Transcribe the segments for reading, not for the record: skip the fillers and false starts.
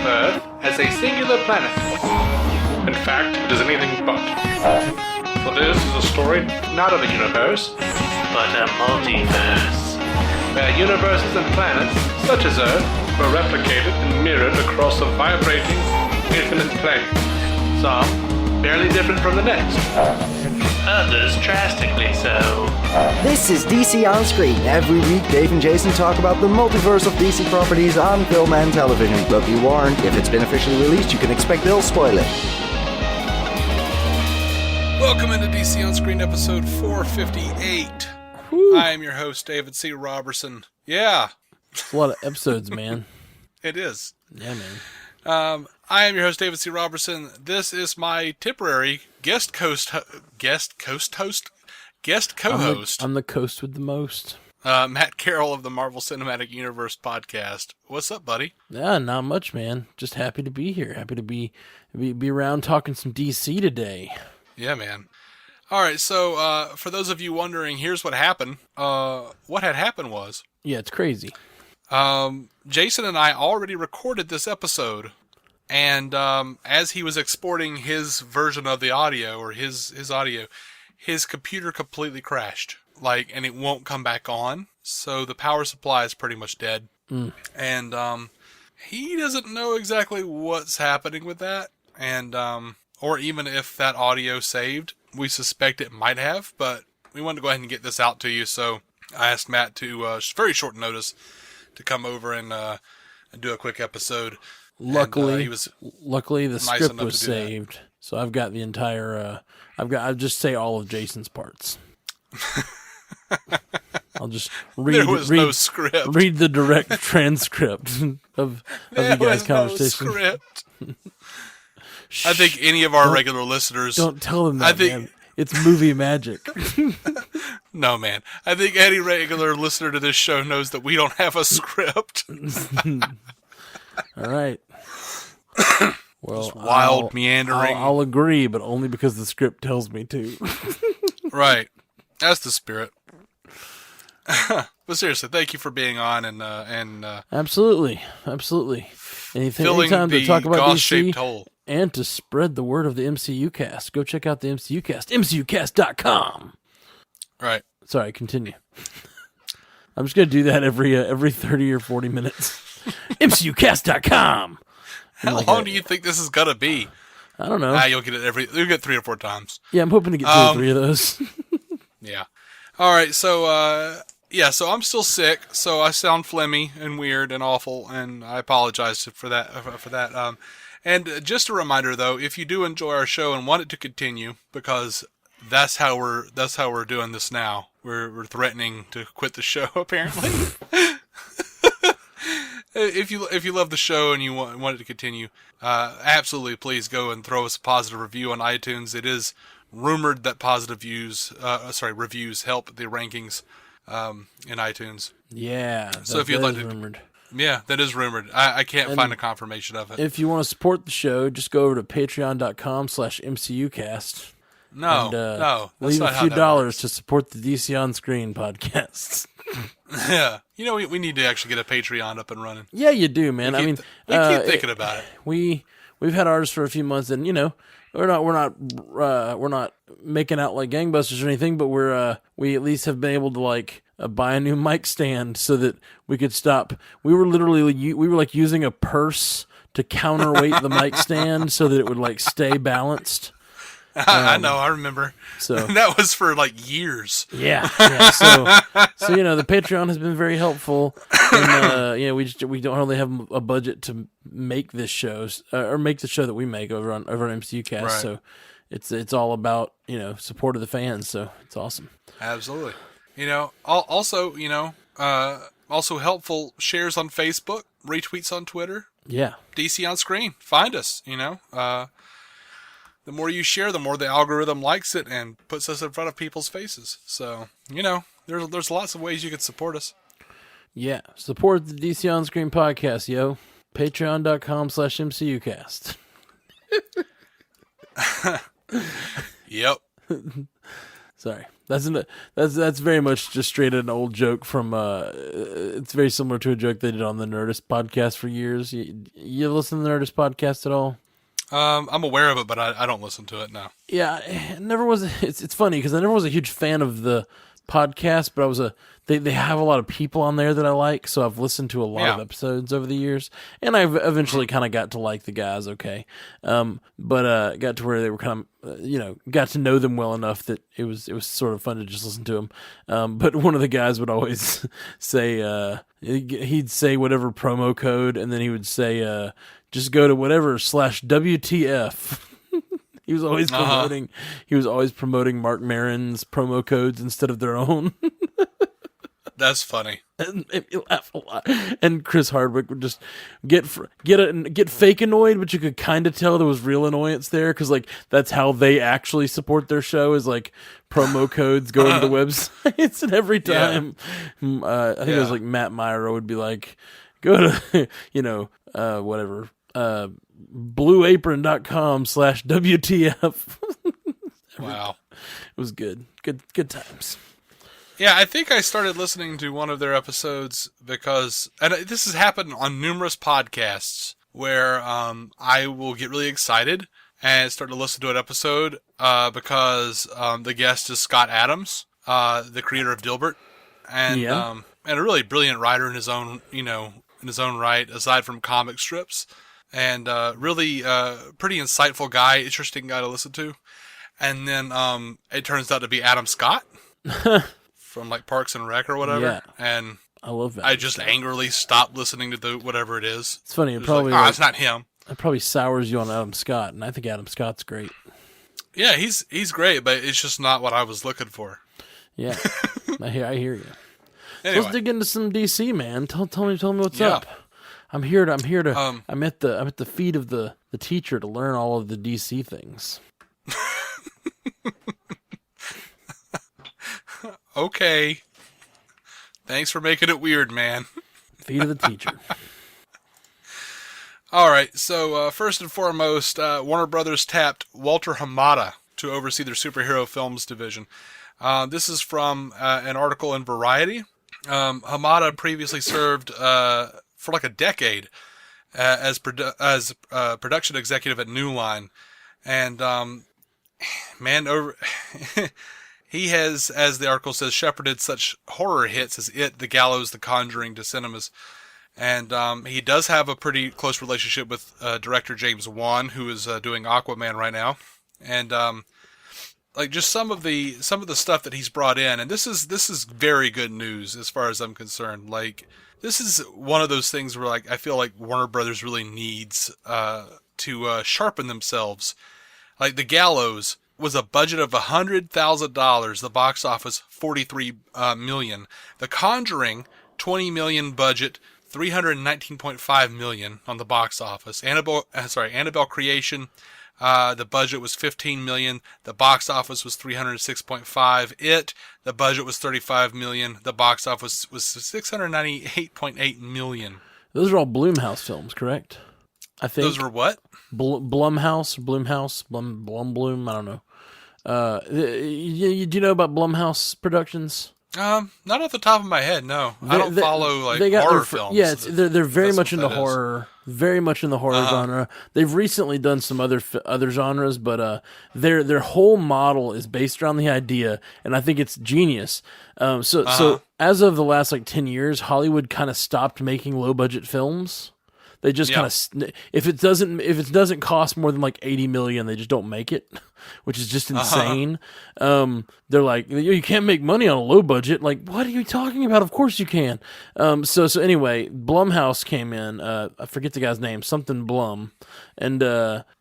Earth as a singular planet. In fact, it is anything but. For this is a story not of a universe, but a multiverse, where universes and planets, such as Earth, were replicated and mirrored across a vibrating, infinite plane. Some barely different from the next. Others drastically so. This is DC On Screen. Every week, Dave and Jason talk about the multiverse of DC properties on film and television. But be warned, if it's been officially released, you can expect they'll spoil it. Welcome into DC On Screen episode 458. Woo. I am your host, David C. Robertson. Yeah. It's a lot of episodes, man. It is. Yeah, man. I am your host, David C. Robertson. This is my temporary guest co-host. I'm the coast with the most. Matt Carroll of the Marvel Cinematic Universe Podcast. What's up, buddy? Yeah, not much, man. Just happy to be here. Happy to be around talking some DC today. Yeah, man. All right, so for those of you wondering, here's what happened. What had happened was... Yeah, it's crazy. Jason and I already recorded this episode, and as he was exporting his version of the audio, or his audio, his computer completely crashed, and it won't come back on, so the power supply is pretty much dead. And he doesn't know exactly what's happening with that, and or even if that audio saved. We suspect it might have, but we wanted to go ahead and get this out to you, so I asked Matt to, very short notice, to come over and do a quick episode. Luckily, and, luckily the nice script was that. saved, so I've got the entire. I'll just say all of Jason's parts. I'll just read. No script. Read the direct transcript of you guys' conversation. No script. I think any of our regular listeners... Don't tell them that, man. It's movie magic. No, man. I think any regular listener to this show knows that we don't have a script. All right. Well, just wild, meandering. I'll agree, but only because the script tells me to. Right. That's the spirit. But seriously, thank you for being on and Absolutely. Anytime to talk about DC hole. And to spread the word of the MCU cast. Go check out the MCU cast. MCUcast.com. Right. Sorry, continue. I'm just going to do that every 30 or 40 minutes. MCUcast.com. How long do you think this is going to be? I don't know. You'll get 3 or 4 times. Yeah, I'm hoping to get 2 or 3 of those. Yeah. All right, so so I'm still sick, so I sound phlegmy and weird and awful, and I apologize for that. And just a reminder, though, if you do enjoy our show and want it to continue, because that's how we're doing this now. We're threatening to quit the show, apparently. If you love the show and you want it to continue, absolutely, please go and throw us a positive review on iTunes. It is rumored that reviews help the rankings in iTunes. Yeah, so if you'd like to, rumored. Yeah, that is rumored. I can't find a confirmation of it. If you want to support the show, just go over to patreon.com/MCUcast. No. Leave a few dollars to support the DC On Screen podcasts. Yeah. We need to actually get a Patreon up and running. Yeah, you do, man. We keep thinking about it. We've had ours for a few months, and we're not making out like gangbusters or anything, but we at least have been able to buy a new mic stand so that we could stop. We were using a purse to counterweight the mic stand so that it would stay balanced. I know, I remember. So that was for years. Yeah. So the Patreon has been very helpful, and we don't really have a budget to make this show or make the show that we make over on MCU Cast. Right. So it's all about support of the fans. So it's awesome. Absolutely. Also helpful shares on Facebook, retweets on Twitter. Yeah. DC On Screen. Find us, The more you share, the more the algorithm likes it and puts us in front of people's faces. So, there's lots of ways you can support us. Yeah. Support the DC On Screen podcast, yo. Patreon.com/MCUcast. Yep. Sorry. That's very much just straight an old joke from it's very similar to a joke they did on the Nerdist podcast for years. You listen to the Nerdist podcast at all? I'm aware of it, but I don't listen to it now. Yeah, it never was. It's funny because I never was a huge fan of the podcast, but they have a lot of people on there that I like, so I've listened to a lot of episodes over the years, and I've eventually kind of got to like the guys. Okay, but got to where they were kind of got to know them well enough that it was sort of fun to just listen to them. But one of the guys would always say he'd say whatever promo code, and then he would say just go to whatever /WTF. He was always promoting. He was always promoting Mark Maron's promo codes instead of their own. That's funny. And made me laugh a lot. And Chris Hardwick would just get fake annoyed, but you could kind of tell there was real annoyance there because like that's how they actually support their show is like promo codes go into the websites. And every time, I think it was like Matt Myra would be like, go to whatever. blueapron.com /WTF. Wow. It was good. Good times. Yeah, I think I started listening to one of their episodes because, and this has happened on numerous podcasts, where I will get really excited and start to listen to an episode because the guest is Scott Adams, the creator of Dilbert, and a really brilliant writer in his own right, aside from comic strips. And really pretty insightful guy, interesting guy to listen to. And then it turns out to be Adam Scott from like Parks and Rec or whatever. Yeah. And I love that. I just angrily stopped listening to whatever it is. It's funny. It's it's not him. It probably sours you on Adam Scott, and I think Adam Scott's great. Yeah, he's great, but it's just not what I was looking for. Yeah, I hear you. Anyway. Let's dig into some DC, man. Tell me what's up. I'm here to. I'm at the feet of the teacher to learn all of the DC things. Okay. Thanks for making it weird, man. Feet of the teacher. All right. So first and foremost, Warner Brothers tapped Walter Hamada to oversee their superhero films division. This is from an article in Variety. Hamada previously served for like a decade as production executive at New Line, and he has, as the article says, shepherded such horror hits as It, The Gallows, The Conjuring to cinemas, and he does have a pretty close relationship with director James Wan, who is doing Aquaman right now, and like just some of the stuff that he's brought in, and this is very good news as far as I'm concerned. Like, this is one of those things where like I feel like Warner Brothers really needs to sharpen themselves. Like The Gallows was a budget of $100,000. The box office $43 million. The Conjuring $20 million budget, $319.5 million on the box office. Annabelle Creation. The budget was $15 million. The box office was $306.5 million. It, the budget was $35 million. The box office was $698.8 million. Those are all Blumhouse films, correct? I think those were what? Blumhouse, Blum. I don't know. Do you know about Blumhouse Productions? Not off the top of my head, no. I don't follow like horror films. Yeah, they're very much into horror, very much in the horror genre. They've recently done some other genres, but their whole model is based around the idea, and I think it's genius. So as of the last like 10 years, Hollywood kind of stopped making low budget films. They just kind of, if it doesn't cost more than like $80 million, they just don't make it, which is just insane. They're like, you can't make money on a low budget. Like, what are you talking about? Of course you can. So anyway, Blumhouse came in. I forget the guy's name, something Blum, and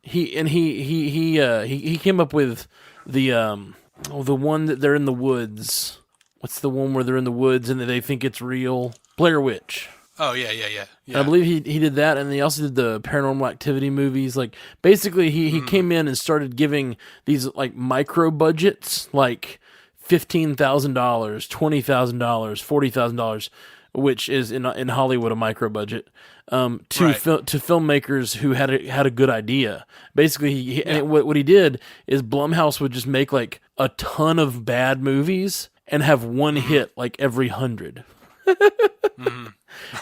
he came up with the one that they're in the woods. What's the one where they're in the woods and they think it's real? Blair Witch. Oh, yeah. I believe he did that, and he also did the Paranormal Activity movies. Like, basically, he came in and started giving these, like, micro budgets, like $15,000, $20,000, $40,000, which is in Hollywood a micro budget, to Right. to filmmakers who had a good idea. Basically, and what he did is Blumhouse would just make like a ton of bad movies and have one hit like every 100.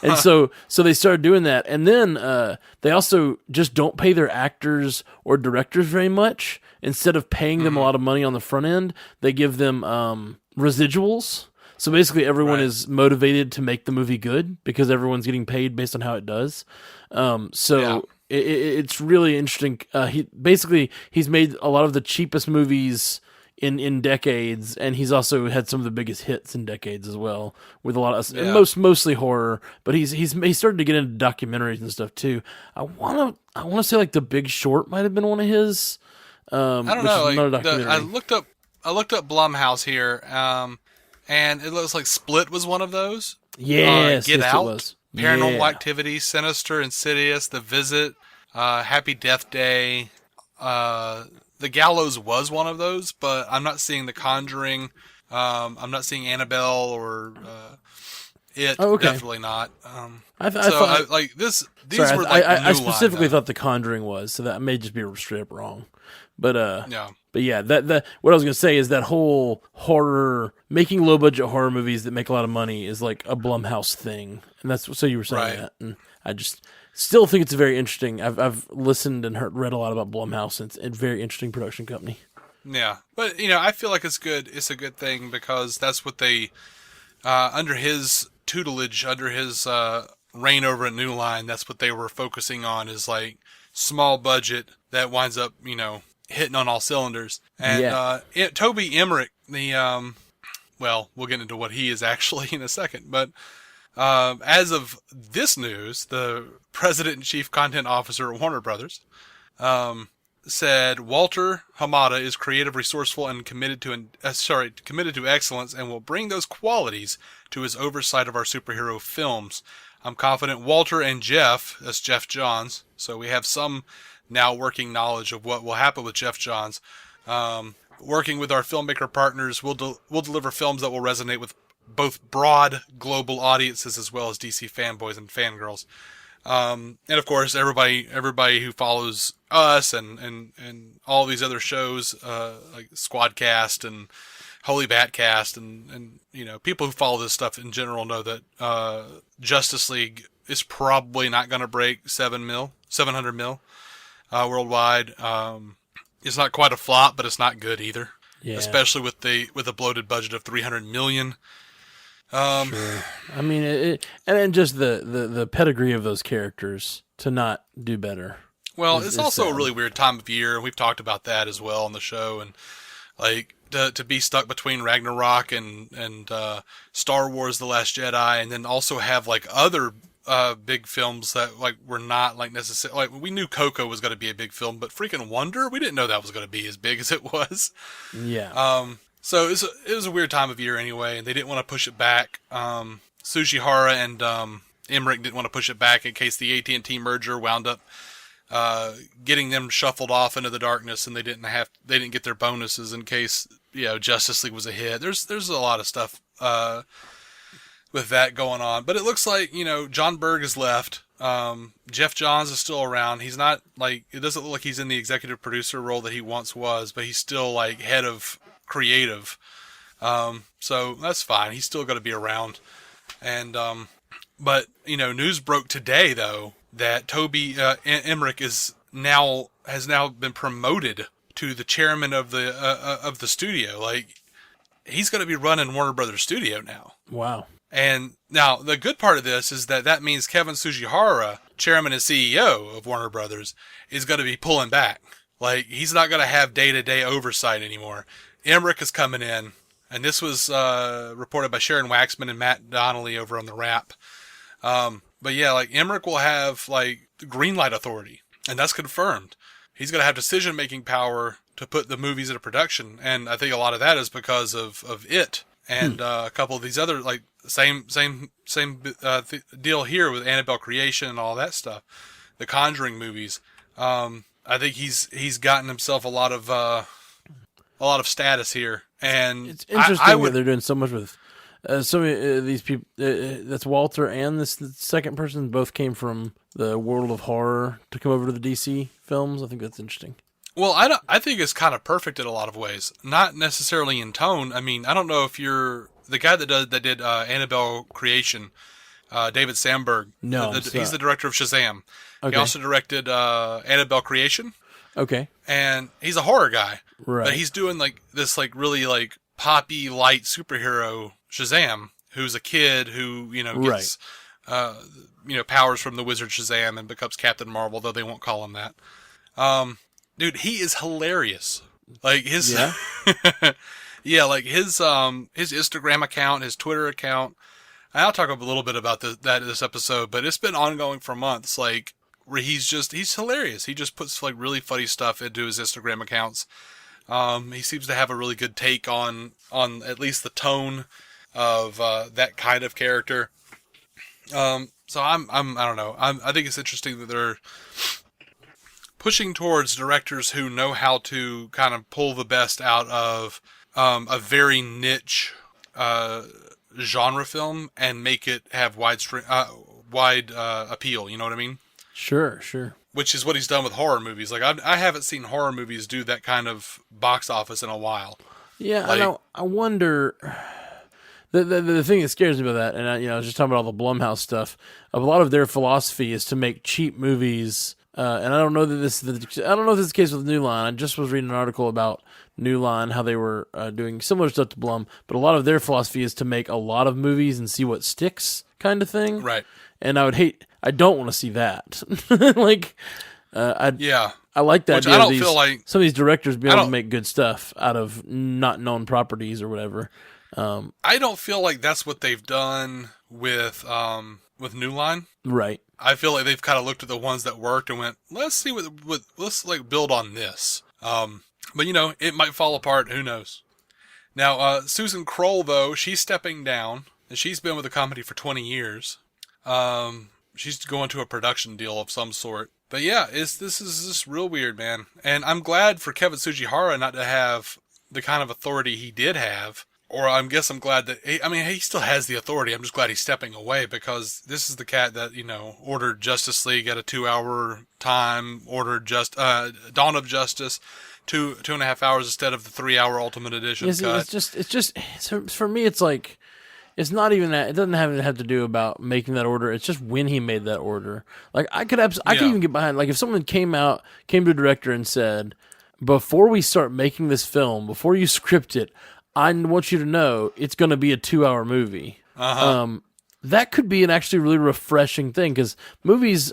And so they started doing that, and then they also just don't pay their actors or directors very much. Instead of paying them a lot of money on the front end, they give them residuals. So basically, everyone is motivated to make the movie good because everyone's getting paid based on how it does. It's really interesting. He's made a lot of the cheapest movies in decades, and he's also had some of the biggest hits in decades as well, with a lot of mostly horror. But he started to get into documentaries and stuff too. I want to say like The Big Short might have been one of his. I don't know. I looked up Blumhouse here, and it looks like Split was one of those. Yes, Get yes, Out, it was. Paranormal Activity, Sinister, Insidious, The Visit, Happy Death Day. The Gallows was one of those, but I'm not seeing The Conjuring. I'm not seeing Annabelle or It. Oh, okay. Definitely not. I thought These were like I new specifically line, thought The Conjuring was, so that may just be straight up wrong. But yeah. But yeah, that what I was gonna say is that whole making low budget horror movies that make a lot of money is like a Blumhouse thing, and that's so you were saying that, and I just still think it's very interesting. I've listened and read a lot about Blumhouse, and it's a very interesting production company. Yeah, but I feel like it's good. It's a good thing because that's what they under his tutelage, under his reign over at New Line, that's what they were focusing on, is like small budget that winds up hitting on all cylinders. And Toby Emmerich, we'll get into what he is actually in a second, but as of this news, the president and chief content officer at Warner Brothers said Walter Hamada is creative, resourceful, and committed to excellence, and will bring those qualities to his oversight of our superhero films. I'm confident Walter and Jeff, that's Jeff Johns, so we have some now working knowledge of what will happen with Jeff Johns. Working with our filmmaker partners, we'll deliver films that will resonate with both broad global audiences as well as DC fanboys and fangirls. And of course, everybody who follows us and all these other shows, like Squadcast and Holy Batcast and people who follow this stuff in general know that Justice League is probably not going to break 700 mil worldwide. It's not quite a flop, but it's not good either. Yeah. Especially with a bloated budget of $300 million. Sure. I mean, and just the pedigree of those characters to not do better. Well, it's also a really weird time of year, and we've talked about that as well on the show. And like to be stuck between Ragnarok and Star Wars: The Last Jedi, and then also have like other big films that like were not like necessarily, like we knew Coco was going to be a big film, but freaking Wonder, we didn't know that was going to be as big as it was. Yeah. So it was a weird time of year anyway, and they didn't want to push it back. Sujihara and Emmerich didn't want to push it back in case the AT&T merger wound up getting them shuffled off into the darkness, and they didn't get their bonuses in case Justice League was a hit. There's a lot of stuff with that going on, but it looks like John Berg is left. Jeff Johns is still around. He's not like, it doesn't look like he's in the executive producer role that he once was, but he's still like head of creative. So that's fine. He's still going to be around. And but news broke today though that Toby Emmerich has now been promoted to the chairman of the studio. Like, he's going to be running Warner Brothers Studio now. Wow. And now the good part of this is that means Kevin Sujihara, chairman and CEO of Warner Brothers, is going to be pulling back. Like, he's not going to have day-to-day oversight anymore. Emmerich is coming in, and this was reported by Sharon Waxman and Matt Donnelly over on The Wrap. But yeah, like, Emmerich will have like green light authority, and that's confirmed. He's going to have decision-making power to put the movies into production, and I think a lot of that is because of it and a couple of these other like same deal here with Annabelle Creation and all that stuff, the Conjuring movies. I think he's gotten himself a lot of status here, and it's interesting that they're doing so much with some of these people, that's Walter and this the second person, both came from the world of horror to come over to the DC films. I think that's interesting. Well, I think it's kind of perfect in a lot of ways. Not necessarily in tone. I mean, I don't know if you're the guy that did Annabelle Creation, David Sandburg. No, he's the director of Shazam. Okay. He also directed Annabelle Creation. Okay. And he's a horror guy. Right. But he's doing like this like really like poppy light superhero Shazam, who's a kid who, gets powers from the wizard Shazam and becomes Captain Marvel, though they won't call him that. Dude, he is hilarious. Like his like his Instagram account, his Twitter account. I'll talk a little bit about this episode, but it's been ongoing for months. Like where he's hilarious. He just puts like really funny stuff into his Instagram accounts. He seems to have a really good take on at least the tone of that kind of character. So I don't know. I think it's interesting that they're pushing towards directors who know how to kind of pull the best out of a very niche genre film and make it have wide appeal. You know what I mean? Sure. Which is what he's done with horror movies. Like I haven't seen horror movies do that kind of box office in a while. Yeah, like, I wonder. The thing that scares me about that, and I was just talking about all the Blumhouse stuff. A lot of their philosophy is to make cheap movies. And I don't know that this is the case with New Line. I just was reading an article about New Line, how they were doing similar stuff to Blum, but a lot of their philosophy is to make a lot of movies and see what sticks, kind of thing. Right. And I don't want to see that. like, I like that. Which idea I don't feel like some of these directors be able to make good stuff out of not known properties or whatever. I don't feel like that's what they've done with New Line. Right. I feel like they've kind of looked at the ones that worked and went, let's see let's like build on this. But it might fall apart. Who knows? Now, Susan Kroll, though, she's stepping down, and she's been with the company for 20 years. She's going to a production deal of some sort. But yeah, this is just real weird, man. And I'm glad for Kevin Tsujihara not to have the kind of authority he did have. Or I'm glad that he still has the authority. I'm just glad he's stepping away because this is the cat that, ordered Justice League at a 2-hour time, ordered Dawn of Justice 2.5 hours instead of the 3-hour Ultimate Edition cut. It's just for me, it's like, it's not even that. It doesn't have to do about making that order. It's just when he made that order. Like I could even get behind, like if someone came to a director and said, before we start making this film, before you script it, I want you to know it's going to be a 2-hour movie. That could be an actually really refreshing thing because movies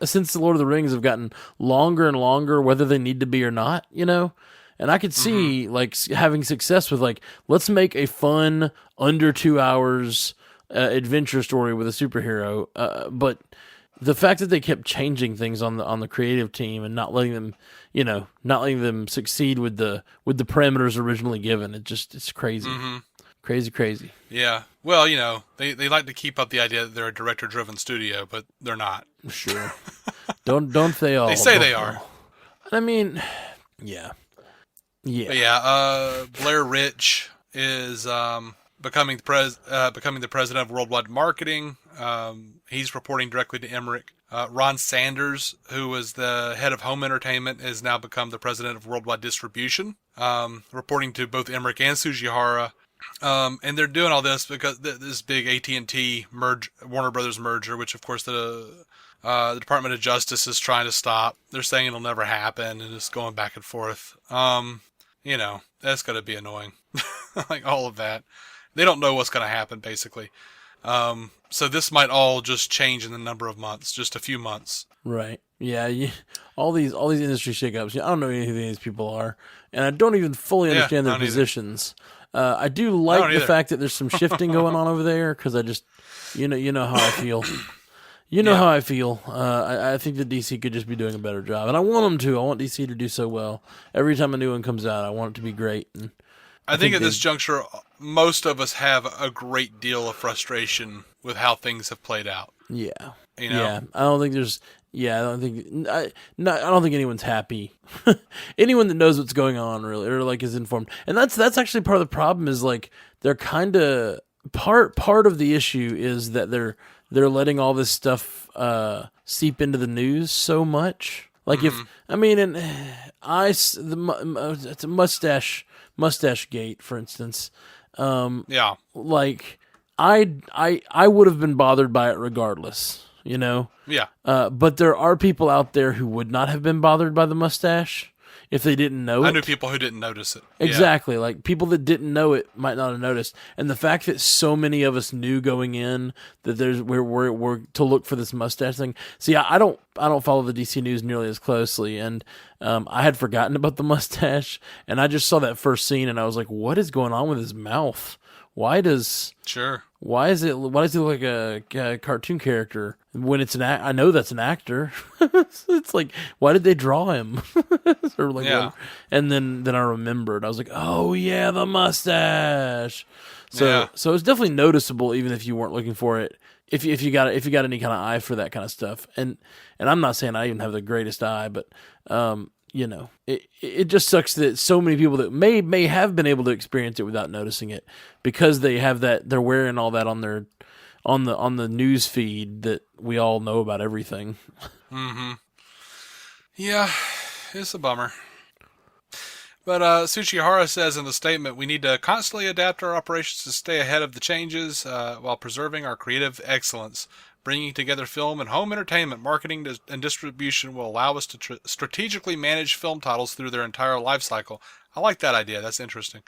since the Lord of the Rings have gotten longer and longer, whether they need to be or not. And I could see like having success with like, let's make a fun under 2 hours adventure story with a superhero. But the fact that they kept changing things on the creative team and not letting them succeed with the parameters originally given, it's crazy. Crazy. Yeah. Well, they like to keep up the idea that they're a director-driven studio, but they're not. Sure. don't they all? They say they are. I mean, yeah. But yeah. Blair Rich is becoming the president of worldwide marketing. He's reporting directly to Emmerich. Ron Sanders, who was the head of home entertainment, has now become the president of worldwide distribution, reporting to both Emmerich and Tsujihara. And they're doing all this because this big AT&T Warner Brothers merger, which of course the Department of Justice is trying to stop. They're saying it'll never happen, and it's going back and forth. That's going to be annoying. Like all of that. They don't know what's going to happen, basically. So this might all just change in the number of months, just a few months. Right. Yeah. All these industry shakeups. I don't know who any of these people are, and I don't even fully understand their positions. I do like the fact that there's some shifting going on over there because I just, you know how I feel. How I feel. I think the DC could just be doing a better job, and I want them to. I want DC to do so well. Every time a new one comes out, I want it to be great. And I think at this juncture, most of us have a great deal of frustration with how things have played out. Yeah. Yeah. I don't think anyone's happy. Anyone that knows what's going on really, or like is informed. And that's actually part of the problem is like, they're kind of part of the issue is that they're letting all this stuff seep into the news so much. Like if I mean, and it's a mustache gate, for instance. Yeah. Like I would have been bothered by it regardless, you know. Yeah. But there are people out there who would not have been bothered by the mustache if they didn't know it. I knew people who didn't notice it. Exactly. Like people that didn't know it might not have noticed. And the fact that so many of us knew going in that we're to look for this mustache thing. See, I don't follow the DC news nearly as closely, and I had forgotten about the mustache, and I just saw that first scene and I was like, what is going on with his mouth? Why does he look like a cartoon character when it's I know that's an actor. It's like, why did they draw him? Or like, yeah. And then I remembered. I was like, oh yeah, the mustache. So it's definitely noticeable, even if you weren't looking for it. If you got any kind of eye for that kind of stuff. And I'm not saying I even have the greatest eye, but you know, it just sucks that so many people that may have been able to experience it without noticing it, because they have that, they're wearing all that on their on the news feed that we all know about everything. Mm-hmm. Yeah, it's a bummer. But Tsuchihara says in the statement, we need to constantly adapt our operations to stay ahead of the changes while preserving our creative excellence. Bringing together film and home entertainment, marketing, and distribution will allow us to strategically manage film titles through their entire life cycle. I like that idea. That's interesting.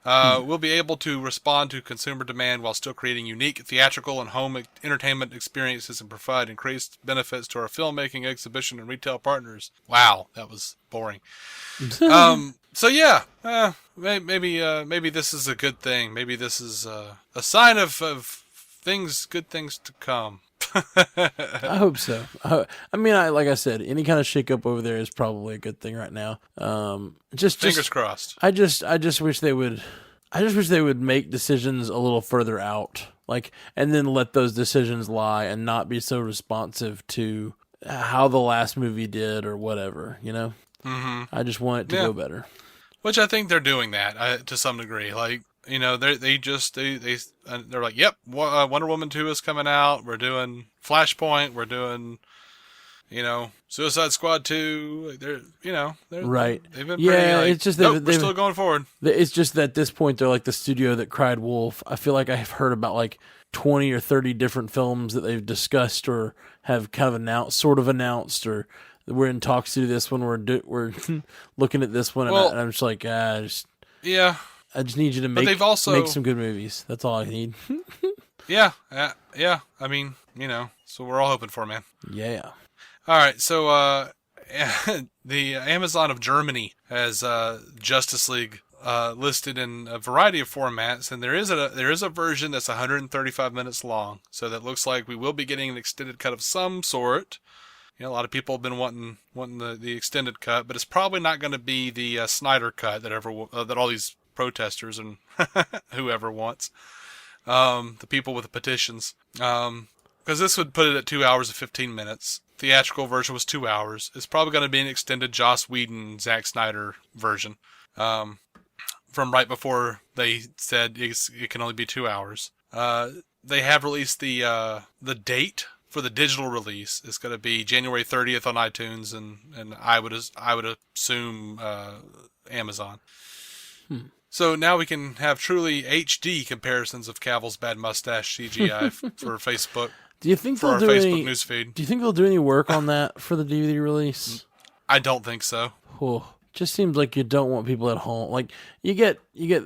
We'll be able to respond to consumer demand while still creating unique theatrical and home entertainment experiences and provide increased benefits to our filmmaking, exhibition, and retail partners. Wow, that was boring. So yeah, maybe this is a good thing. Maybe this is a sign of good things to come. I hope so. I mean, like I said, any kind of shakeup over there is probably a good thing right now. Just fingers crossed. I just wish they would. I just wish they would make decisions a little further out, like, and then let those decisions lie and not be so responsive to how the last movie did or whatever. You know, I just want it to go better. Which I think they're doing that to some degree. Like, you know, they're like, yep, Wonder Woman 2 is coming out. We're doing Flashpoint. We're doing, you know, Suicide Squad 2. They're right. They've been pretty, like, it's just we're still going forward. It's just that at this point they're like the studio that cried wolf. I feel like I've heard about like 20 or 30 different films that they've discussed or have kind of announced, or we're in talks to do this one. We're looking at this one, and I'm just like, I just need you to make some good movies. That's all I need. Yeah. I mean, you know, so we're all hoping for, man. Yeah. All right. So, the Amazon of Germany has Justice League listed in a variety of formats, and there is a version that's 135 minutes long. So that looks like we will be getting an extended cut of some sort. You know, a lot of people have been wanting the extended cut, but it's probably not going to be the Snyder cut that all these protesters and whoever wants, the people with the petitions, because this would put it at 2 hours and 15 minutes. Theatrical version was 2 hours. It's probably going to be an extended Joss Whedon, Zack Snyder version, from right before they said it can only be 2 hours. They have released the date for the digital release. It's going to be January 30th on iTunes and I would assume Amazon. So now we can have truly HD comparisons of Cavill's bad mustache CGI for Facebook. Do you think they'll do Facebook newsfeed? Do you think they'll do any work on that for the DVD release? I don't think so. Just seems like you don't want people at home. Like you get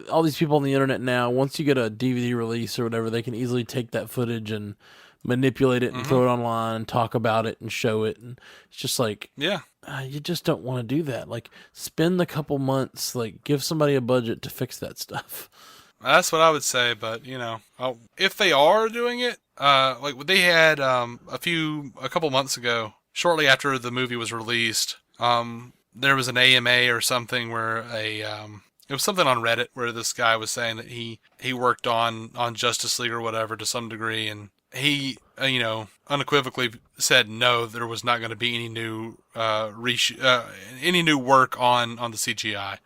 all these people on the internet now. Once you get a DVD release or whatever, they can easily take that footage and manipulate it and throw it online and talk about it and show it. And it's just like, you just don't want to do that. Like, spend a couple months, like, give somebody a budget to fix that stuff. That's what I would say, but, you know, if they are doing it, like they had a couple months ago, shortly after the movie was released, there was an AMA or something where it was something on Reddit where this guy was saying that he worked on Justice League or whatever to some degree, and he, unequivocally said no, there was not going to be any new any new work on the CGI.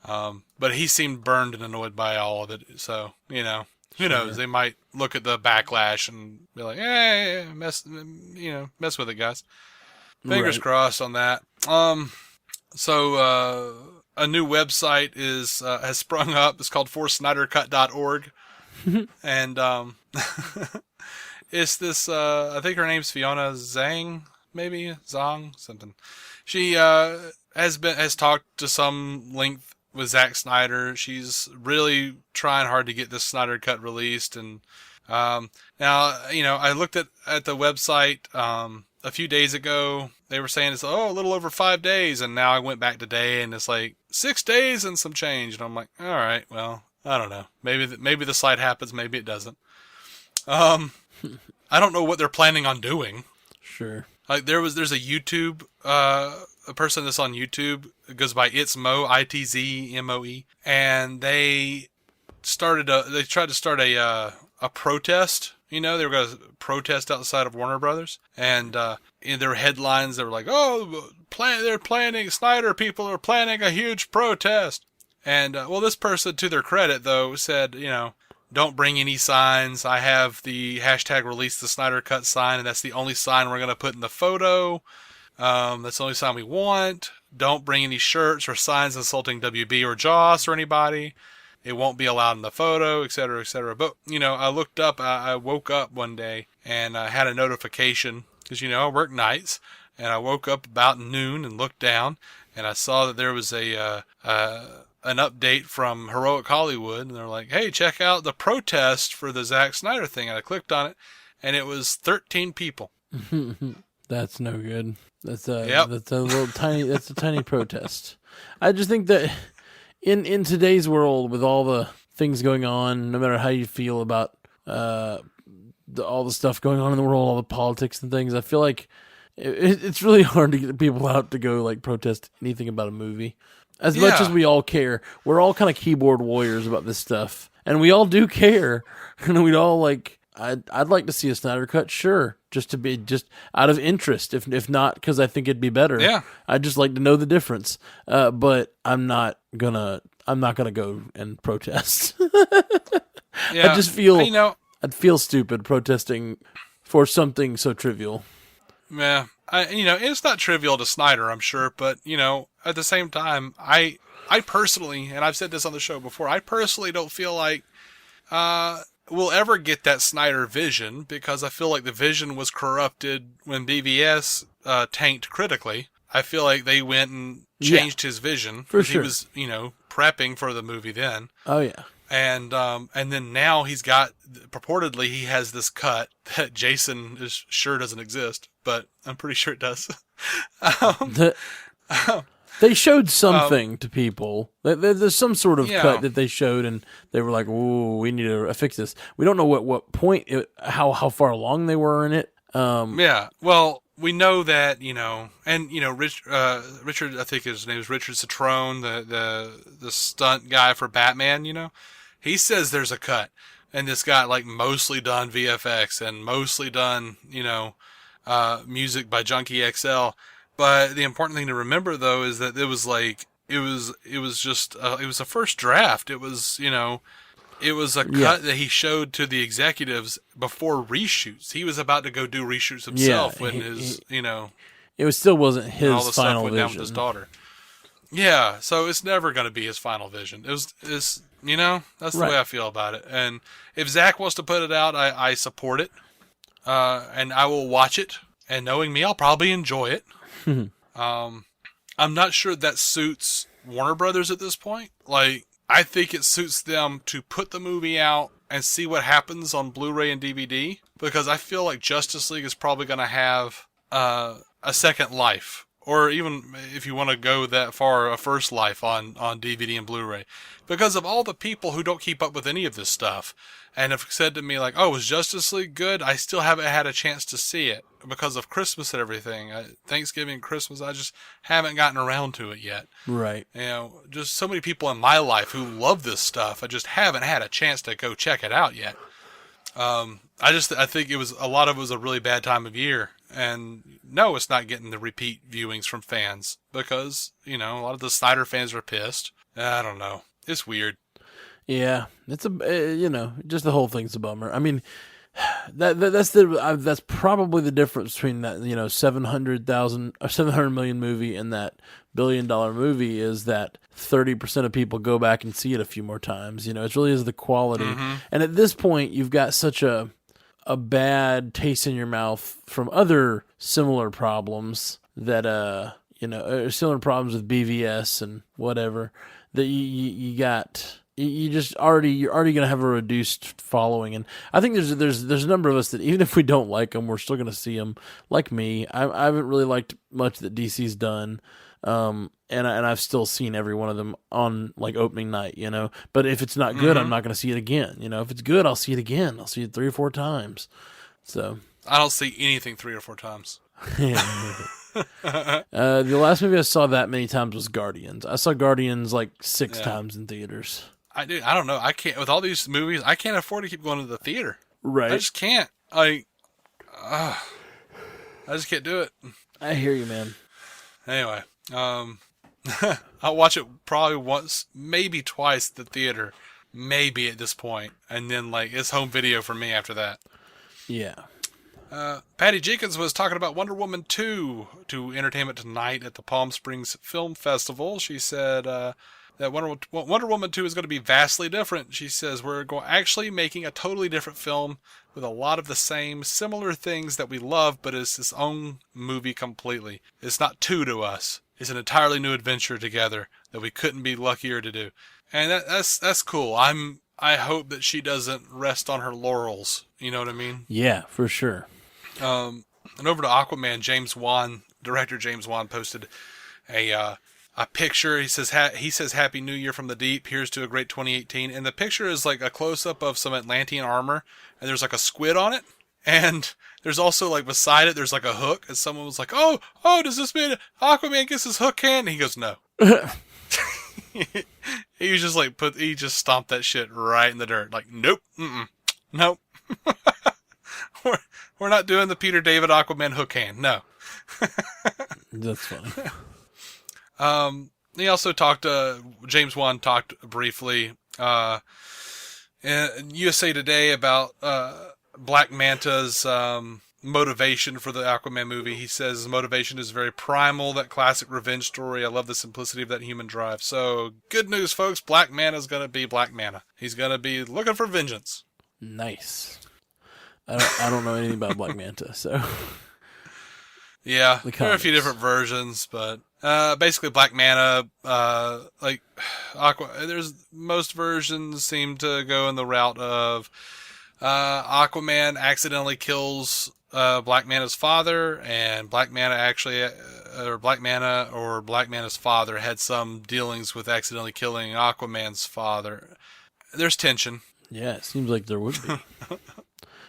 But he seemed burned and annoyed by all of it. So, you know, Who knows? They might look at the backlash and be like, "Hey, mess with it, guys." Fingers crossed on that. So a new website has sprung up. It's called forsnydercut.org, and it's this. I think her name's Fiona Zhang, maybe Zhang something. She has talked to some length with Zack Snyder. She's really trying hard to get this Snyder Cut released. And now, I looked at the website a few days ago. They were saying it's a little over 5 days, and now I went back today and it's like 6 days and some change. And I'm like, all right, well, I don't know. Maybe the site happens, maybe it doesn't. I don't know what they're planning on doing. Sure. Like there's a YouTube a person that's on YouTube. It goes by It's Mo, ITZMOE, and they tried to start a protest. They were going to protest outside of Warner Brothers, and in their headlines they were like, they're planning, Snyder people are planning a huge protest. And this person, to their credit though, said, don't bring any signs. I have the hashtag release the Snyder Cut sign, and that's the only sign we're going to put in the photo. That's the only sign we want. Don't bring any shirts or signs insulting WB or Joss or anybody. It won't be allowed in the photo, etc., etc. But, I looked up, I woke up one day and I had a notification because, I work nights, and I woke up about noon and looked down and I saw that there was an update from Heroic Hollywood, and they're like, hey, check out the protest for the Zack Snyder thing. And I clicked on it and it was 13 people. That's no good. That's a tiny protest. I just think that in today's world, with all the things going on, no matter how you feel about all the stuff going on in the world, all the politics and things, I feel like it's really hard to get people out to go like protest anything about a movie. As much as we all care, we're all kind of keyboard warriors about this stuff, and we all do care, and we'd all like. I'd like to see a Snyder Cut, sure, just out of interest, if not because I think it'd be better. Yeah, I'd just like to know the difference. But I'm not gonna go and protest. Yeah, I just feel I'd feel stupid protesting for something so trivial. Yeah, it's not trivial to Snyder, I'm sure, but at the same time, I personally, and I've said this on the show before, I personally don't feel like we'll ever get that Snyder vision, because I feel like the vision was corrupted when BVS tanked critically. I feel like they went and changed his vision. For sure. He was, prepping for the movie then. Oh, yeah. And then now purportedly he has this cut that Jason is sure doesn't exist, but I'm pretty sure it does. They showed something to people. There's some sort of cut that they showed, and they were like, "Ooh, we need to fix this." We don't know what point, how far along they were in it. Well, we know that Richard, I think his name is Richard Citrone, the stunt guy for Batman. He says there's a cut, and this got like mostly done VFX and mostly done music by Junkie XL. But the important thing to remember, though, is that it was a first draft. It was a cut that he showed to the executives before reshoots. He was about to go do reshoots himself when it still wasn't his all the final stuff went vision. down with his daughter. Yeah, so it's never going to be his final vision. That's the way I feel about it. And if Zach wants to put it out, I support it, and I will watch it. And knowing me, I'll probably enjoy it. I'm not sure that suits Warner Brothers at this point. Like, I think it suits them to put the movie out and see what happens on Blu-ray and DVD, because I feel like Justice League is probably going to have a second life, or even if you want to go that far, a first life on DVD and Blu-ray, because of all the people who don't keep up with any of this stuff and have said to me like, "Oh, was Justice League good?" I still haven't had a chance to see it because of Christmas and everything. Thanksgiving, Christmas, I just haven't gotten around to it yet. Right. Just so many people in my life who love this stuff. I just haven't had a chance to go check it out yet. I think a lot of it was a really bad time of year. And no, it's not getting the repeat viewings from fans because, a lot of the Snyder fans are pissed. I don't know. It's weird. Yeah, it's just the whole thing's a bummer. I mean, that's probably the difference between that 700 million movie and that $1 billion movie is that 30% of people go back and see it a few more times. It really is the quality. Mm-hmm. And at this point, you've got such a bad taste in your mouth from other similar problems that similar problems with BVS and whatever that you're already going to have a reduced following. And I think there's a number of us that even if we don't like them, we're still going to see them. Like me, I haven't really liked much that DC's done. And I've still seen every one of them on like opening night, but if it's not good, I'm not going to see it again. If it's good, I'll see it again. I'll see it 3 or 4 times. So I don't see anything 3 or 4 times. The last movie I saw that many times was Guardians. I saw Guardians like 6 times in theaters. I don't know. I can't, with all these movies, I can't afford to keep going to the theater. Right. I just can't. I just can't do it. I hear you, man. Anyway, I'll watch it probably once, maybe twice at the theater, maybe at this point, and then like it's home video for me after that. Yeah. Patty Jenkins was talking about Wonder Woman 2 to Entertainment Tonight at the Palm Springs Film Festival. She said that Wonder Woman 2 is going to be vastly different. She says, we're actually making a totally different film with a lot of the same similar things that we love, but it's its own movie completely. It's not 2 to us. It's an entirely new adventure together that we couldn't be luckier to do. And that's cool. I hope that she doesn't rest on her laurels. You know what I mean? Yeah, for sure. And over to Aquaman, director James Wan posted a picture. He says Happy New Year from the deep. Here's to a great 2018. And the picture is like a close up of some Atlantean armor, and there's like a squid on it. And there's also like beside it, there's like a hook. And someone was like, "Oh, does this mean Aquaman gets his hook hand?" And he goes, "No." He just stomped that shit right in the dirt. Like, nope, nope. We're not doing the Peter David Aquaman hook hand. No. That's funny. He also James Wan talked briefly, in USA Today about, Black Manta's, motivation for the Aquaman movie. He says his motivation is very primal, that classic revenge story. I love the simplicity of that human drive. So, good news, folks. Black Manta's gonna be Black Manta. He's gonna be looking for vengeance. Nice. I don't know anything about Black Manta, so... Yeah, there are a few different versions, but basically Black Manta, there's most versions seem to go in the route of Aquaman accidentally kills Black Manta's father, and Black Manta or Black Manta's father had some dealings with accidentally killing Aquaman's father. There's tension. Yeah, it seems like there would be.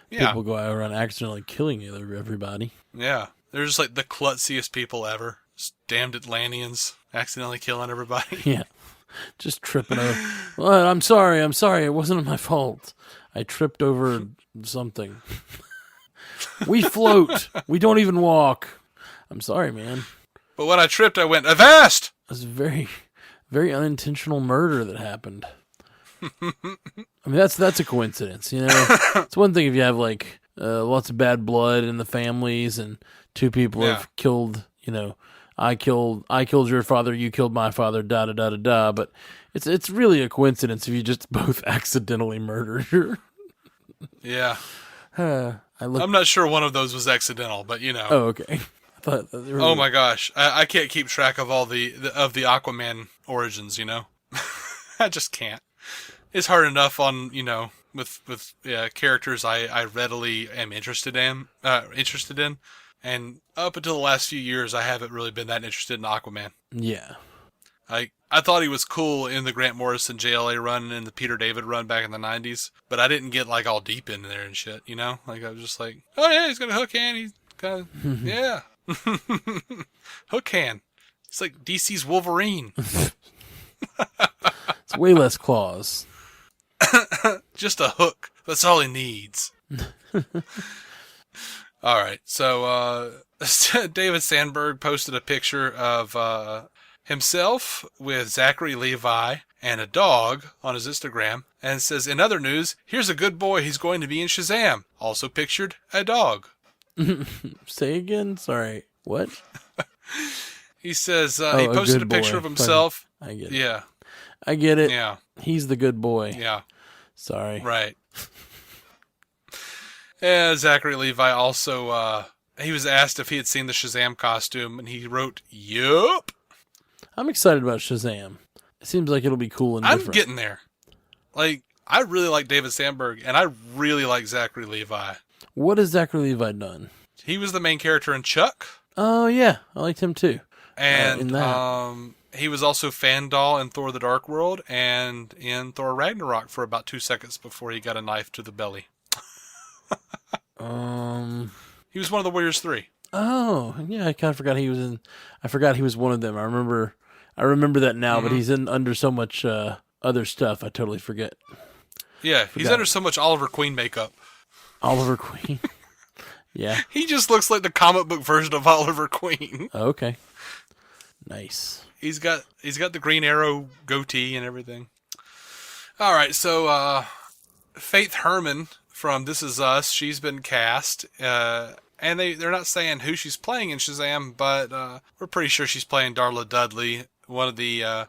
Yeah. People go out around accidentally killing everybody. Yeah. They're just like the klutziest people ever. Just damned Atlanteans accidentally killing everybody. Yeah. Just tripping over. Well, I'm sorry. It wasn't my fault. I tripped over something. We float. We don't even walk. I'm sorry, man. But when I tripped, I went, "Avast!" It was a very, very unintentional murder that happened. I mean, that's a coincidence, It's one thing if you have like lots of bad blood in the families and 2 people have killed, I killed your father, you killed my father, da da da da da. But it's really a coincidence if you just both accidentally murder your. Yeah. I'm not sure one of those was accidental, but Oh, okay. Oh my gosh, I can't keep track of all the Aquaman origins. I just can't. It's hard enough on with characters I readily am interested in, and up until the last few years, I haven't really been that interested in Aquaman. Yeah. I thought he was cool in the Grant Morrison JLA run and the Peter David run back in the 90s, but I didn't get like all deep in there and shit, Like I was just like, oh yeah, he's got a hook hand, he's kind of, yeah. Hook hand. It's like DC's Wolverine. It's way less claws. Just a hook. That's all he needs. All right. So, David Sandburg posted a picture of himself with Zachary, Levi, and a dog on his Instagram, and it says, in other news, here's a good boy, he's going to be in Shazam. Also pictured a dog. Say again? Sorry. What? He says, he posted a picture of himself. I get it. Yeah. I get it. Yeah. He's the good boy. Yeah. Sorry. Right. And Zachary Levi also, he was asked if he had seen the Shazam costume, and he wrote, yup. I'm excited about Shazam. It seems like it'll be cool and different. I'm getting there. Like, I really like David Sandburg, and I really like Zachary Levi. What has Zachary Levi done? He was the main character in Chuck. Oh, yeah. I liked him, too. And in that. He was also Fandal in Thor the Dark World and in Thor Ragnarok for about 2 seconds before he got a knife to the belly. He was one of the Warriors 3. Oh, yeah, I kind of forgot he was in. I forgot he was one of them. I remember that now, but he's in under so much other stuff. I totally forget. Yeah, he's under so much Oliver Queen makeup. Oliver Queen. Yeah. He just looks like the comic book version of Oliver Queen. Okay. Nice. He's got the Green Arrow goatee and everything. All right, so Faithe Herman from This Is Us, she's been cast, and they're not saying who she's playing in Shazam, but we're pretty sure she's playing Darla Dudley, one of the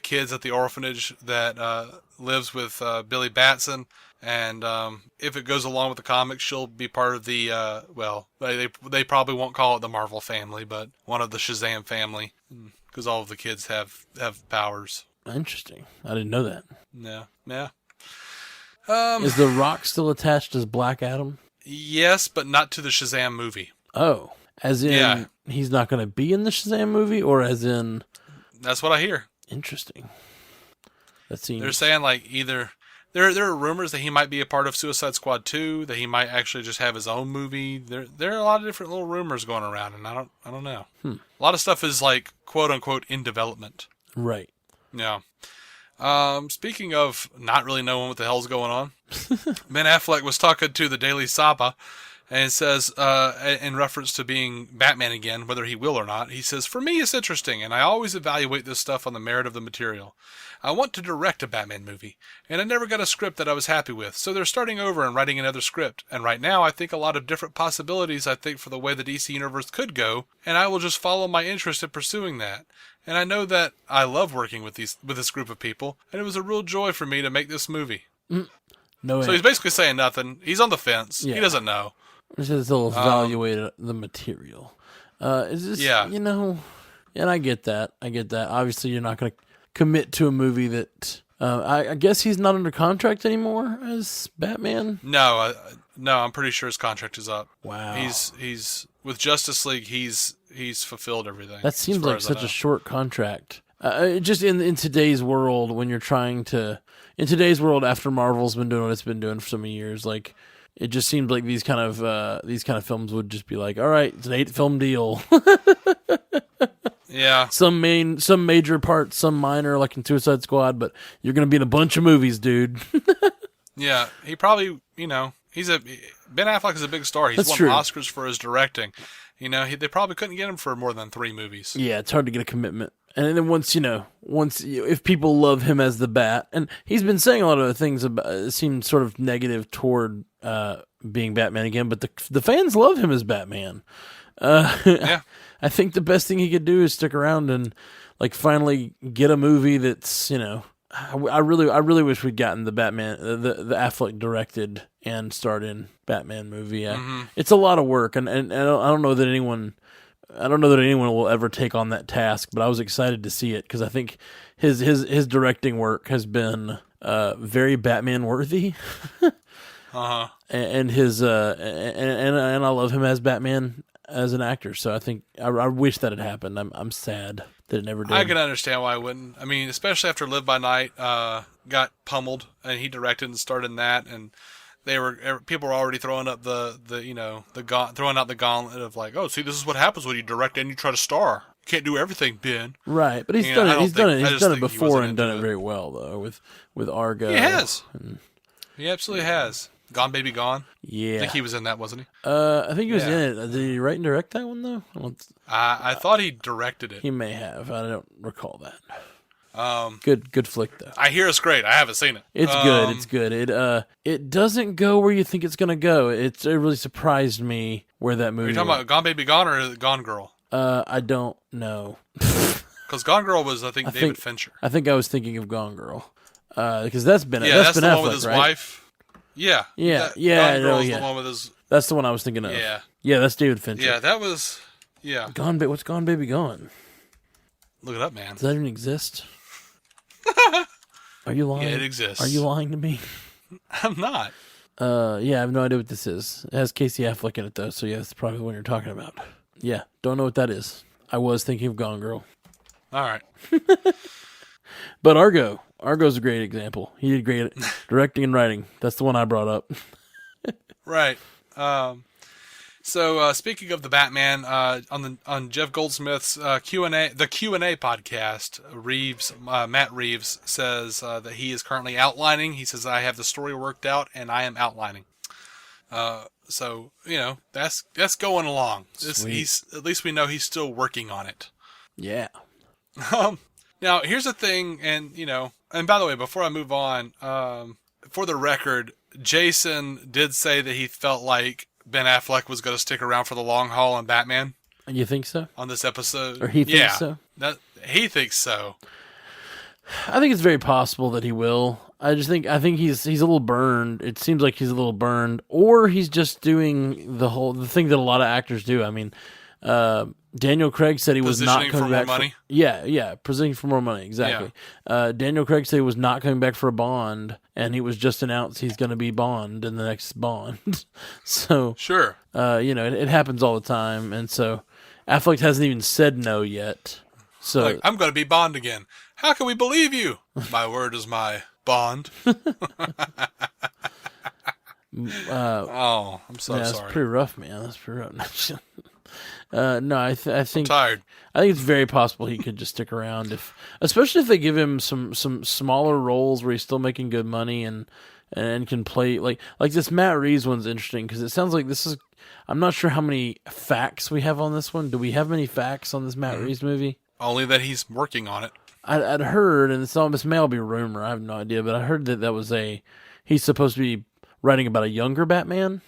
kids at the orphanage that lives with Billy Batson. And if it goes along with the comics, she'll be part of the they probably won't call it the Marvel family, but one of the Shazam family, because all of the kids have powers. Interesting. I didn't know that. Yeah. Is The Rock still attached as Black Adam? Yes, but not to the Shazam movie. Oh, as in he's not going to be in the Shazam movie, or as in? That's what I hear. Interesting. That seems. They're saying like either. There are rumors that he might be a part of Suicide Squad 2, that he might actually just have his own movie. There are a lot of different little rumors going around, and I don't know. A lot of stuff is like quote unquote in development. Right. Yeah. Speaking of not really knowing what the hell's going on, Ben Affleck was talking to the Daily Saba, and it says, in reference to being Batman again, whether he will or not, he says, "For me, it's interesting, and I always evaluate this stuff on the merit of the material. I want to direct a Batman movie, and I never got a script that I was happy with, so they're starting over and writing another script, and right now I think a lot of different possibilities for the way the DC Universe could go, and I will just follow my interest in pursuing that. And I know that I love working with this group of people, and it was a real joy for me to make this movie." No. So he's basically saying nothing. He's on the fence. Yeah. He doesn't know. He says they'll evaluate the material. Is this, and I get that. Obviously, you're not going to commit to a movie that, I guess he's not under contract anymore as Batman? No, I'm pretty sure his contract is up. Wow. He's with Justice League, he's fulfilled everything. That seems like such a short contract. Just in today's world, when you're trying to, in today's world, after Marvel's been doing what it's been doing for so many years, like, it just seems like these kind of films would just be like, all right, it's an 8-film deal. Yeah. Some major parts, some minor, like in Suicide Squad, but you're going to be in a bunch of movies, dude. Yeah, he probably, Ben Affleck is a big star. He's That's won true. Oscars for his directing. They probably couldn't get him for more than 3 movies. Yeah, it's hard to get a commitment. And then once if people love him as the Bat, and he's been saying a lot of things about, seem sort of negative toward being Batman again, but the fans love him as Batman. Yeah. I think the best thing he could do is stick around and like finally get a movie that's, I really wish we'd gotten the Batman, the Affleck directed and starred in Batman movie. It's a lot of work, and I don't know that anyone will ever take on that task. But I was excited to see it because I think his directing work has been very Batman worthy. And his and I love him as Batman as an actor. So I think I wish that had happened. I'm sad that it never did. I can understand why I wouldn't. I mean, especially after Live by Night got pummeled, and he directed and starred in that, and people were already throwing up throwing out the gauntlet of like, oh, see, this is what happens when you direct and you try to star. You can't do everything, Ben. Right, but he's done it. He's done it before and done it very well though with Argo. He has. He absolutely has. Gone Baby Gone. Yeah, I think he was in that, wasn't he? I think he was in it. Did he write and direct that one though? I thought he directed it. He may have. I don't recall that. Good flick though. I hear it's great. I haven't seen it. It's good. It's good. It doesn't go where you think it's gonna go. It really surprised me where that movie. Are you talking about Gone Baby Gone or Gone Girl? I don't know. Because Gone Girl was, I think, David Fincher. I think I was thinking of Gone Girl. Because that's been that's been the Affleck, one with his right? wife. Yeah. Yeah. Gone Girl is the one with his. That's the one I was thinking of. Yeah, that's David Fincher. Yeah, that was. Yeah. What's Gone Baby Gone? Look it up, man. Does that even exist? Are you lying? Yeah, it exists. Are you lying to me? I'm not. Yeah, I have no idea what this is. It has Casey Affleck in it though, so yeah, that's probably what you're talking about. Yeah, don't know what that is. I was thinking of Gone Girl. All right. But Argo's a great example. He did great at directing and writing. That's the one I brought up. Right. So speaking of the Batman, on Jeff Goldsmith's Q&A, the Q&A podcast, Matt Reeves says that he is currently outlining. He says, I have the story worked out and I am outlining. So, that's going along. At least we know he's still working on it. Yeah. Now, here's the thing, and by the way, before I move on, for the record, Jason did say that he felt like Ben Affleck was going to stick around for the long haul on Batman. You think so? On this episode? Or he thinks so? He thinks so. I think it's very possible that he will. I think he's a little burned. It seems like he's a little burned, or he's just doing the thing that a lot of actors do. I mean, Daniel Craig said he was not coming back for more money. Yeah, positioning for more money, exactly. Yeah. Daniel Craig said he was not coming back for a Bond, and he was just announced he's going to be Bond in the next Bond. So sure, it happens all the time, and so Affleck hasn't even said no yet. So I'm going to be Bond again. How can we believe you? My word is my bond. I'm so sorry. That's pretty rough, man. That's pretty rough. No, I think I'm tired. I think it's very possible he could just stick around, especially if they give him some smaller roles where he's still making good money and can play like this Matt Reeves one's interesting because it sounds like this is. I'm not sure how many facts we have on this one. Do we have many facts on this Matt Reeves movie? Only that he's working on it. I'd heard, and this may all be a rumor. I have no idea, but I heard that was he's supposed to be writing about a younger Batman.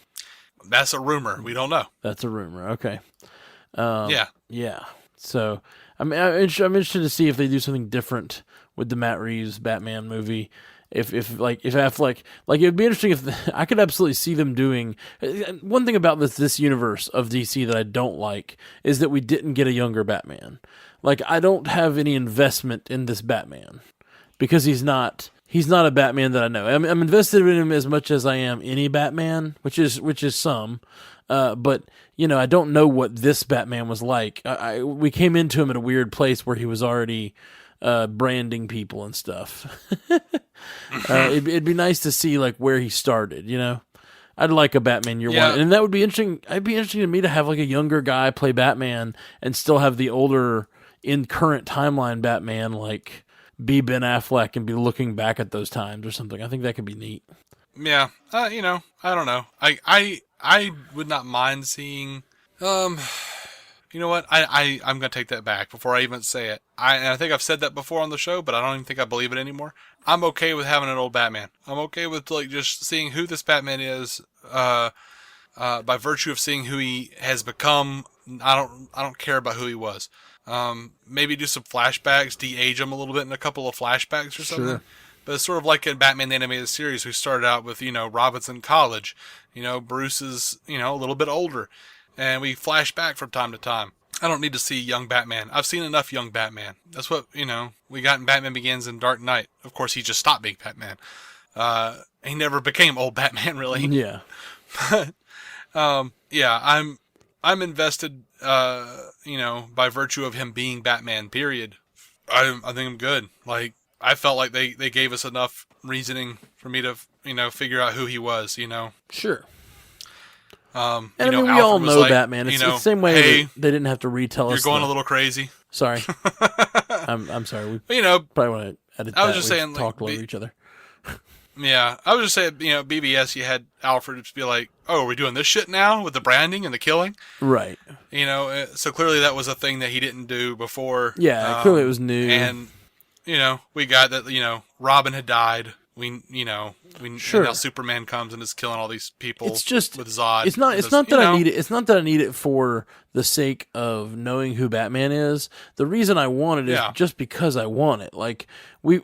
That's a rumor. We don't know. That's a rumor. Okay. Yeah. So I'm interested to see if they do something different with the Matt Reeves Batman movie. If Affleck, it would be interesting if I could absolutely see them doing. One thing about this universe of DC that I don't like is that we didn't get a younger Batman. I don't have any investment in this Batman because he's not a Batman that I know. I'm invested in him as much as I am any Batman, which is some. But I don't know what this Batman was like. We came into him at a weird place where he was already branding people and stuff. It'd be nice to see where he started. I'd like a Batman year one, and that would be interesting. It'd be interesting to me to have a younger guy play Batman and still have the older in current timeline Batman be Ben Affleck and be looking back at those times or something. I think that could be neat. Yeah, I don't know. I would not mind seeing. You know what? I'm gonna take that back before I even say it. I think I've said that before on the show, but I don't even think I believe it anymore. I'm okay with having an old Batman. I'm okay with just seeing who this Batman is, by virtue of seeing who he has become. I don't care about who he was. Maybe do some flashbacks, de-age him a little bit in a couple of flashbacks or something. Sure. But it's sort of like in Batman the Animated Series, who started out with, Robinson College. Bruce is, a little bit older. And we flash back from time to time. I don't need to see young Batman. I've seen enough young Batman. That's what, we got in Batman Begins and Dark Knight. Of course, he just stopped being Batman. He never became old Batman, really. Yeah. But, I'm invested, by virtue of him being Batman, period. I think I'm good. I felt like they gave us enough reasoning for me to, figure out who he was, Sure. And we all know Batman. It's the same way they didn't have to retell us. You're going a little crazy. Sorry. I'm sorry. We probably want to edit I was just saying, talk over each other. Yeah, I was just saying, BBS, you had Alfred just be like, oh, are we doing this shit now with the branding and the killing? Right. So clearly that was a thing that he didn't do before. Yeah, clearly it was new. And we got that, Robin had died. Sure. And now Superman comes and is killing all these people. It's just with Zod. It's not that I need it. It's not that I need it for the sake of knowing who Batman is. The reason I want it is just because I want it. Like we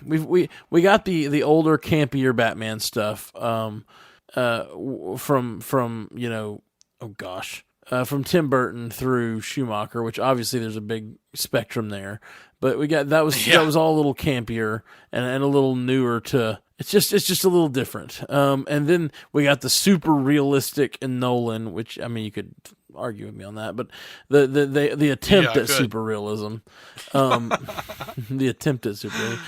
got the older campier Batman stuff from Tim Burton through Schumacher, which obviously there's a big spectrum there. But we got that was all a little campier and a little newer to. It's just a little different. And then we got the super realistic in Nolan, which I mean you could argue with me on that, but the attempt at super realism, the attempt at super,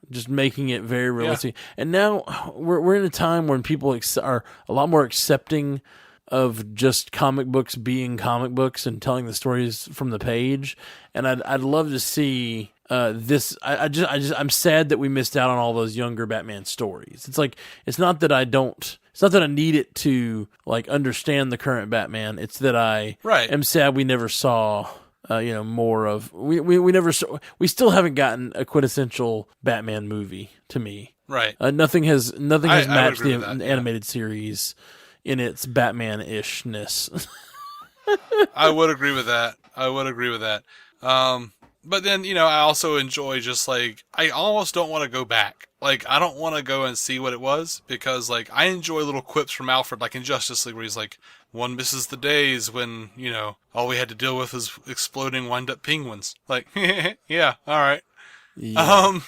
just making it very realistic. Yeah. And now we're in a time when people are a lot more accepting of just comic books being comic books and telling the stories from the page. And I'd love to see this. I'm sad that we missed out on all those younger Batman stories. It's not that I need it to like understand the current Batman. It's that I am sad we never saw more of. We never saw. We still haven't gotten a quintessential Batman movie to me. Right. Nothing has matched the animated series in its Batman-ishness. I would agree with that. But then, I also enjoy just like, I almost don't want to go back. Like, I don't want to go and see what it was because, like, I enjoy little quips from Alfred, like in Justice League, where he's like, one misses the days when, all we had to deal with was exploding wind-up penguins. Like, yeah, all right. Yeah,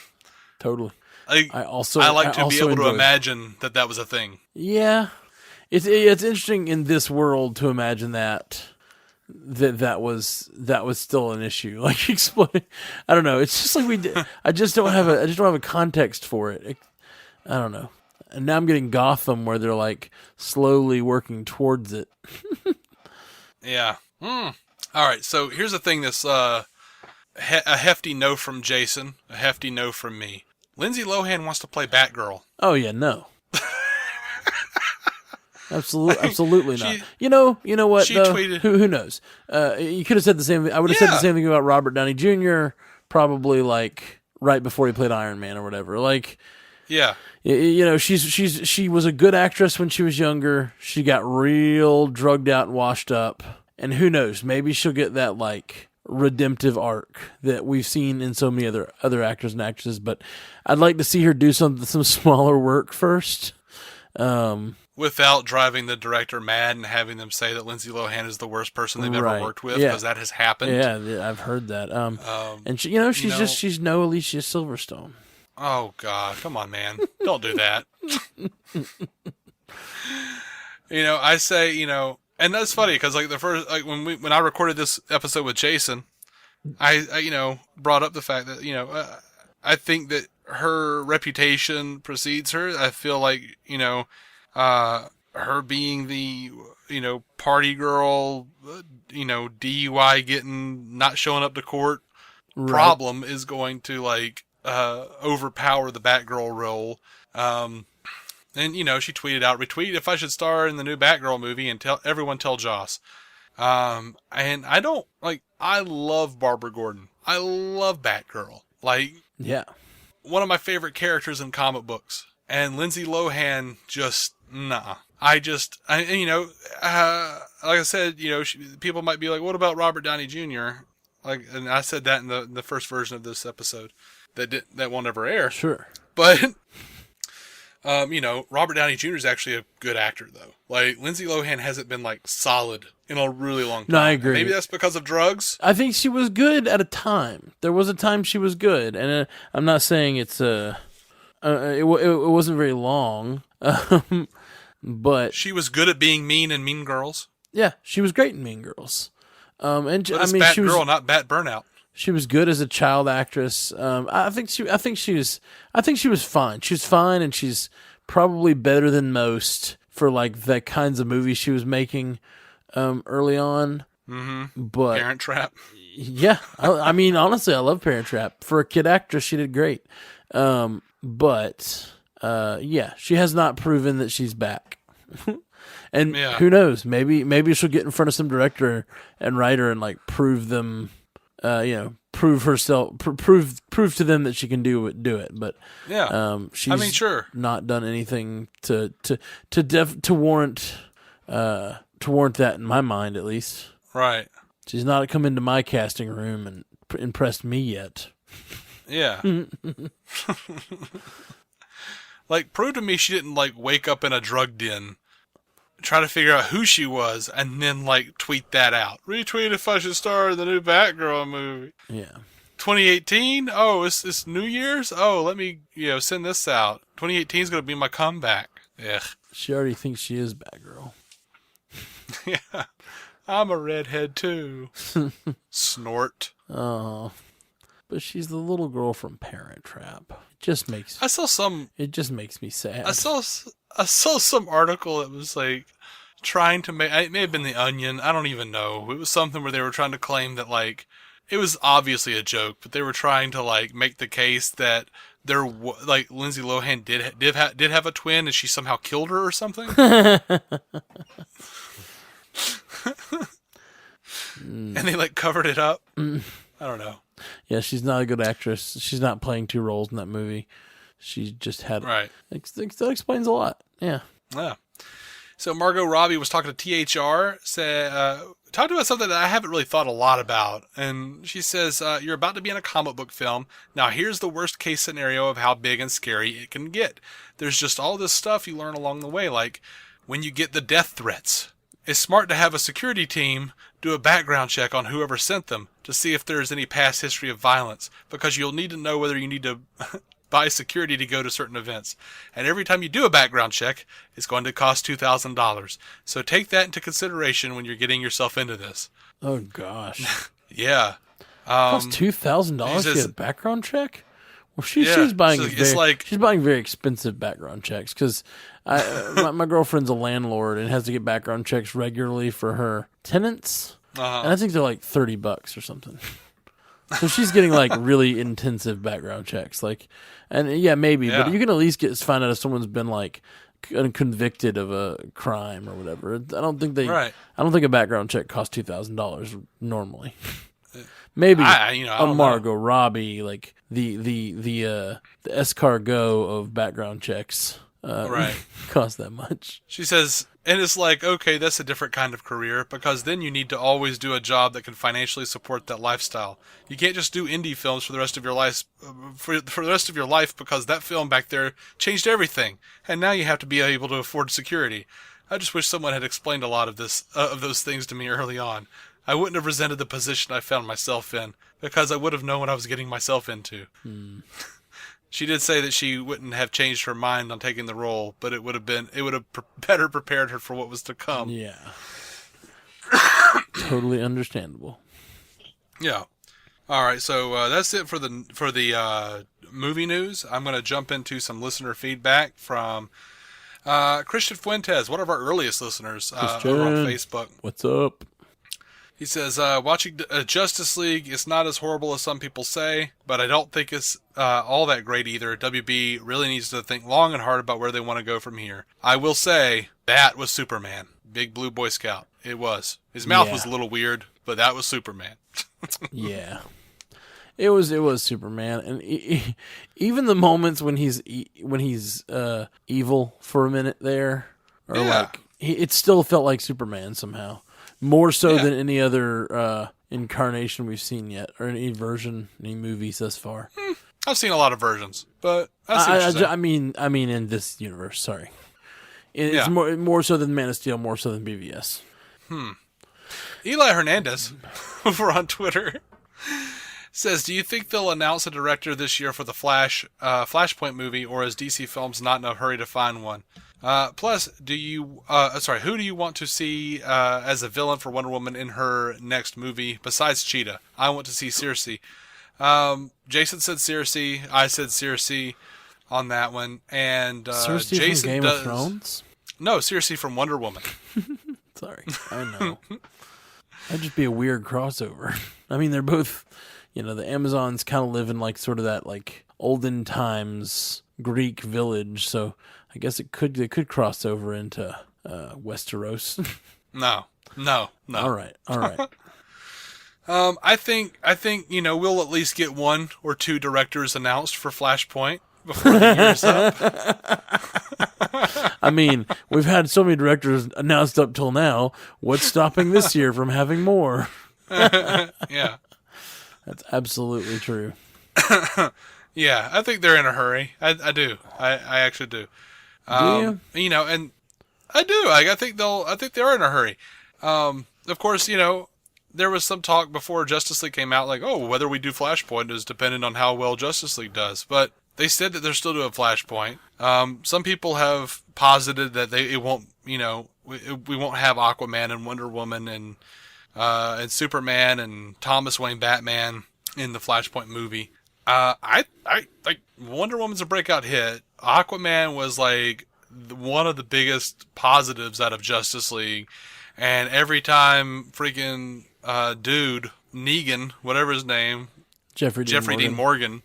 totally. I like to be able to imagine that was a thing. Yeah. It's interesting in this world to imagine that was still an issue, like exploding. I don't know. It's just like I just don't have a context for it. I don't know. And now I'm getting Gotham where they're like slowly working towards it. Yeah. All right. So here's the thing. This a hefty no from Jason, a hefty no from me. Lindsay Lohan wants to play Batgirl. Oh yeah, no. Absolutely not. You know what? She tweeted. Who knows? You could have said the same thing. I would have said the same thing about Robert Downey Jr. Probably like right before he played Iron Man or whatever. Like, yeah, she was a good actress when she was younger. She got real drugged out and washed up, and who knows? Maybe she'll get that like redemptive arc that we've seen in so many other actors and actresses. But I'd like to see her do some smaller work first. Without driving the director mad and having them say that Lindsay Lohan is the worst person they've ever worked with, because that has happened. Yeah, I've heard that. And she's no Alicia Silverstone. Oh God, come on, man, don't do that. I say, and that's funny because like the first, like when I recorded this episode with Jason, I brought up the fact that I think that her reputation precedes her. I feel like her being the, party girl, DUI getting, not showing up to court problem is going to like, overpower the Batgirl role. And, she tweeted out, retweet if I should star in the new Batgirl movie and tell Joss. And I love Barbara Gordon. I love Batgirl. Like, yeah, one of my favorite characters in comic books. And Lindsay Lohan just, nah. Like I said, people might be like, what about Robert Downey Jr.? Like, and I said that in the first version of this episode that won't ever air. Sure. But, Robert Downey Jr. is actually a good actor, though. Like, Lindsay Lohan hasn't been, like, solid in a really long time. No, I agree. Maybe that's because of drugs. I think she was good at a time. There was a time she was good. And I'm not saying it's it wasn't very long, but she was good at being mean in Mean Girls. Yeah, she was great in Mean Girls. And but Batgirl, not Bat Burnout. She was good as a child actress. I think she was fine. She was fine, and she's probably better than most for like the kinds of movies she was making early on. Mm-hmm. But Parent Trap. Yeah, I mean, honestly, I love Parent Trap. For a kid actress, she did great. But she has not proven that she's back. And who knows? Maybe she'll get in front of some director and writer and like prove them prove herself, prove to them that she can do it. But she's sure, not done anything to warrant that in my mind, at least. Right. She's not come into my casting room and impressed me yet. Yeah. Like, prove to me she didn't, like, wake up in a drug den, try to figure out who she was, and then, like, tweet that out. Retweet if I should star in the new Batgirl movie. Yeah. 2018? Oh, it's New Year's? Oh, let me, send this out. 2018 is going to be my comeback. Ugh. She already thinks she is Batgirl. Yeah. I'm a redhead, too. Snort. Oh. But she's the little girl from Parent Trap. It just makes me sad. I saw some article that was like trying to make, it may have been The Onion, I don't even know. It was something where they were trying to claim that, like, it was obviously a joke, but they were trying to, like, make the case that Lindsay Lohan did have a twin and she somehow killed her or something. And they, like, covered it up. I don't know. Yeah, she's not a good actress. She's not playing two roles in that movie. She just had... Right. That explains a lot. Yeah. Yeah. So Margot Robbie was talking to THR, talked about something that I haven't really thought a lot about. And she says, you're about to be in a comic book film. Now here's the worst case scenario of how big and scary it can get. There's just all this stuff you learn along the way, like when you get the death threats. It's smart to have a security team do a background check on whoever sent them to see if there's any past history of violence, because you'll need to know whether you need to buy security to go to certain events. And every time you do a background check, it's going to cost $2,000. So take that into consideration when you're getting yourself into this. Oh, gosh. Yeah. It costs $2,000 to get a background check? Well, she's buying she's buying very expensive background checks, because my girlfriend's a landlord and has to get background checks regularly for her tenants, and I think they're like $30 or something. So she's getting like really intensive background checks, maybe, but you can at least find out if someone's been like convicted of a crime or whatever. I don't think a background check costs $2,000 normally. Maybe a Margot Robbie, like the escargot of background checks, cost that much. She says, and it's like, okay, that's a different kind of career, because then you need to always do a job that can financially support that lifestyle. You can't just do indie films for the rest of your life, for the rest of your life, because that film back there changed everything, and now you have to be able to afford security. I just wish someone had explained a lot of those things to me early on. I wouldn't have resented the position I found myself in, because I would have known what I was getting myself into. She did say that she wouldn't have changed her mind on taking the role, but it would have better prepared her for what was to come. Yeah. Totally understandable. Yeah. All right, so that's it for the movie news. I'm going to jump into some listener feedback from Christian Fuentes, one of our earliest listeners over on Facebook. What's up? He says, watching Justice League is not as horrible as some people say, but I don't think it's all that great either. WB really needs to think long and hard about where they want to go from here. I will say, that was Superman. Big Blue Boy Scout. It was. His mouth was a little weird, but that was Superman. Yeah. It was Superman, and even the moments when he's evil for a minute there, it still felt like Superman somehow. More so than any other incarnation we've seen yet, or any version, any movies thus far. I've seen a lot of versions, but I mean, in this universe. Sorry, it's more so than Man of Steel, more so than BVS. Eli Hernandez over on Twitter says, "Do you think they'll announce a director this year for the Flashpoint movie, or is DC Films not in a hurry to find one? Plus, who do you want to see as a villain for Wonder Woman in her next movie besides Cheetah? I want to see Circe." Jason said Circe. I said Circe on that one, and Circe Jason from Game of Thrones? No, Circe from Wonder Woman. Sorry, I know. That'd just be a weird crossover. I mean, they're both, the Amazons kind of live in like sort of that like olden times Greek village, so I guess they could cross over into Westeros. No. All right. I think we'll at least get 1 or 2 directors announced for Flashpoint before the year's up. I mean, we've had so many directors announced up till now. What's stopping this year from having more? Yeah. That's absolutely true. Yeah, I think they're in a hurry. I do. I actually do. Do you? And I do. I think they are in a hurry. Of course, there was some talk before Justice League came out, like, oh, whether we do Flashpoint is dependent on how well Justice League does. But they said that they're still doing Flashpoint. Some people have posited that it won't, we won't have Aquaman and Wonder Woman and Superman and Thomas Wayne Batman in the Flashpoint movie. I like Wonder Woman's a breakout hit. Aquaman was like one of the biggest positives out of Justice League, and every time freaking dude Negan, whatever his name, Jeffrey Dean Morgan,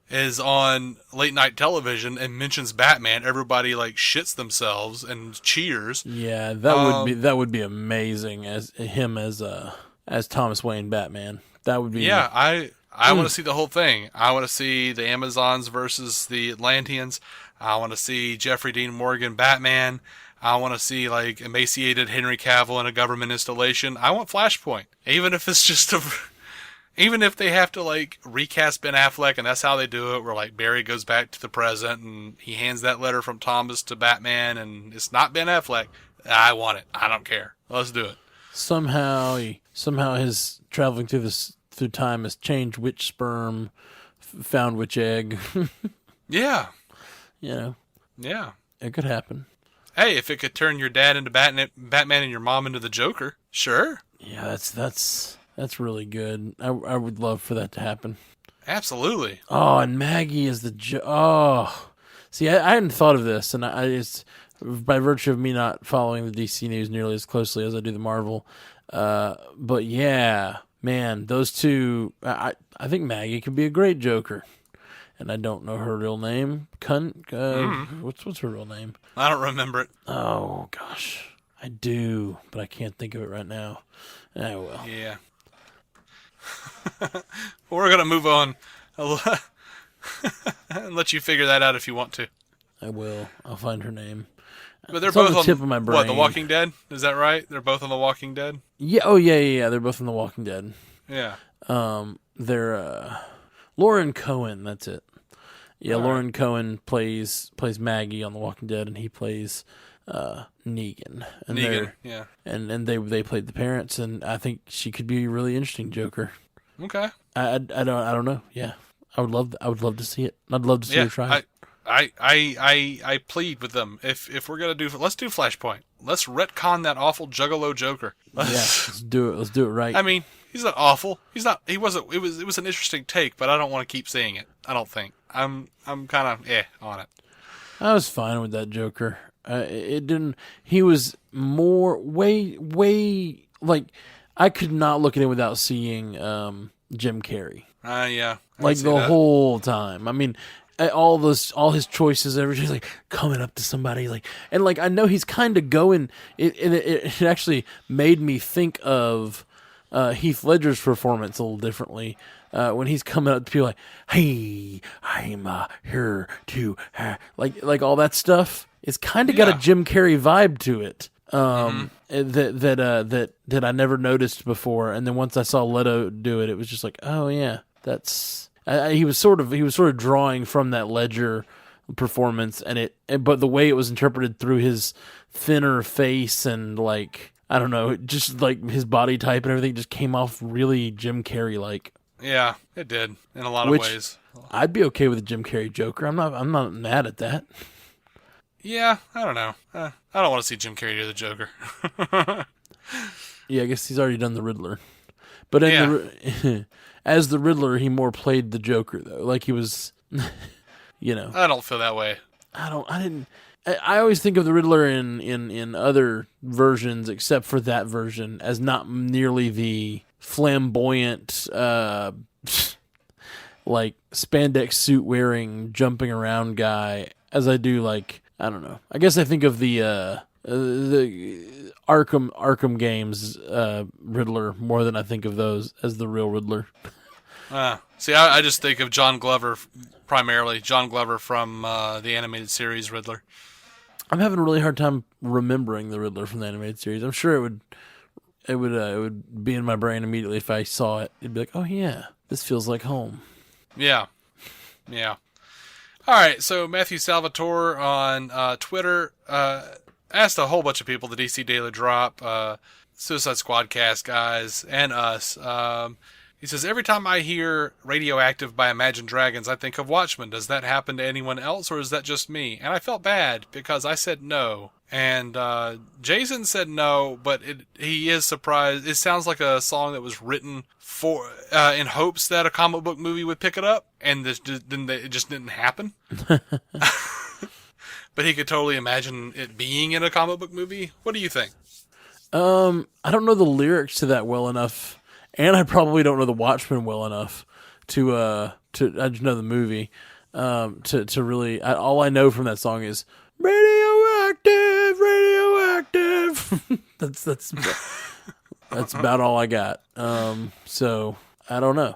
is on late night television and mentions Batman, everybody like shits themselves and cheers. Yeah, that would be amazing as him as Thomas Wayne Batman. That would be. Yeah, I want to see the whole thing. I want to see the Amazons versus the Atlanteans. I want to see Jeffrey Dean Morgan Batman. I want to see like emaciated Henry Cavill in a government installation. I want Flashpoint, even if it's just even if they have to like recast Ben Affleck and that's how they do it, where like Barry goes back to the present and he hands that letter from Thomas to Batman and it's not Ben Affleck. I want it. I don't care. Let's do it. Somehow his traveling through time has changed which sperm, found which egg. Yeah. Yeah. It could happen. Hey, if it could turn your dad into Batman and your mom into the Joker, sure. Yeah, that's really good. I would love for that to happen. Absolutely. Oh, and Maggie is see, I hadn't thought of this, and it's by virtue of me not following the DC news nearly as closely as I do the Marvel. But yeah, man, those two. I think Maggie could be a great Joker. And I don't know her real name. What's her real name? I don't remember it. Oh, gosh. I do, but I can't think of it right now. I will. Yeah. We're going to move on and let you figure that out if you want to. I will. I'll find her name. But they're it's both on the tip of my brain. What, The Walking Dead? Is that right? They're both on The Walking Dead? Yeah. Oh, yeah. They're both on The Walking Dead. Yeah. They're Lauren Cohen. That's it. Yeah, Lauren Cohen plays Maggie on The Walking Dead, and he plays Negan. And yeah. And they played the parents, and I think she could be a really interesting Joker. Okay. I don't know. Yeah, I would love to see it. I'd love to see her try it. I plead with them. If we're gonna let's do Flashpoint. Let's retcon that awful Juggalo Joker. Let's do it. Let's do it right. I mean, he's not awful. He's not. He wasn't. It was an interesting take, but I don't want to keep saying it. I don't think. I'm kind of on it. I was fine with that Joker. It didn't. He was way like I could not look at him without seeing Jim Carrey. Yeah. Like the whole time. I mean, all his choices, everything's like coming up to somebody, like, and like I know he's kind of going. It actually made me think of Heath Ledger's performance a little differently. When he's coming up to people like, "Hey, I'm here to," like all that stuff. It's kind of got a Jim Carrey vibe to it. That I never noticed before, and then once I saw Leto do it, it was just like, oh yeah, that's. He was sort of drawing from that Ledger performance, but the way it was interpreted through his thinner face and like I don't know, just like his body type and everything just came off really Jim Carrey like. Yeah, it did in a lot of ways. I'd be okay with a Jim Carrey Joker. I'm not mad at that. Yeah, I don't know. I don't want to see Jim Carrey do the Joker. Yeah, I guess he's already done the Riddler, but as the Riddler, he more played the Joker though. Like he was, I don't feel that way. I always think of the Riddler in other versions, except for that version, as not nearly the flamboyant, like spandex suit wearing, jumping around guy as I do. Like I don't know. I guess I think of the the Arkham games Riddler more than I think of those as the real Riddler. See, I just think of John Glover primarily. John Glover from the animated series Riddler. I'm having a really hard time remembering the Riddler from the animated series. I'm sure it would be in my brain immediately if I saw it. It'd be like, oh yeah, this feels like home. Yeah. All right, so Matthew Salvatore on Twitter asked a whole bunch of people, the DC Daily Drop, Suicide Squad cast guys, and us. He says, every time I hear Radioactive by Imagine Dragons, I think of Watchmen. Does that happen to anyone else, or is that just me? And I felt bad, because I said no. And Jason said no, but he is surprised. It sounds like a song that was written for in hopes that a comic book movie would pick it up, and it just didn't happen. But he could totally imagine it being in a comic book movie. What do you think? I don't know the lyrics to that well enough. And I probably don't know the Watchmen well enough to I just know the movie to really. All I know from that song is radioactive. That's about all I got. So I don't know.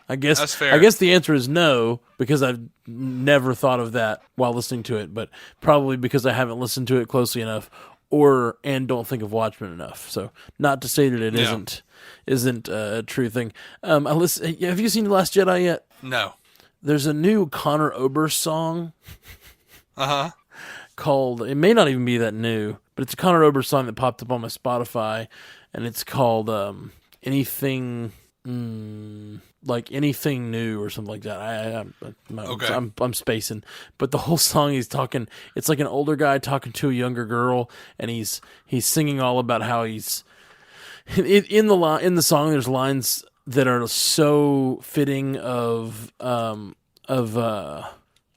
I guess that's fair. I guess the answer is no, because I've never thought of that while listening to it, but probably because I haven't listened to it closely enough, and don't think of Watchmen enough. So not to say that it isn't a true thing. Have you seen The Last Jedi yet? No. There's a new Conor Oberst song. Called, it may not even be that new, but it's a Conor Oberst song that popped up on my Spotify, and it's called Anything Anything New or something like that. I'm spacing, but the whole song he's talking, it's like an older guy talking to a younger girl, and he's singing all about how he's in the song. There's lines that are so fitting of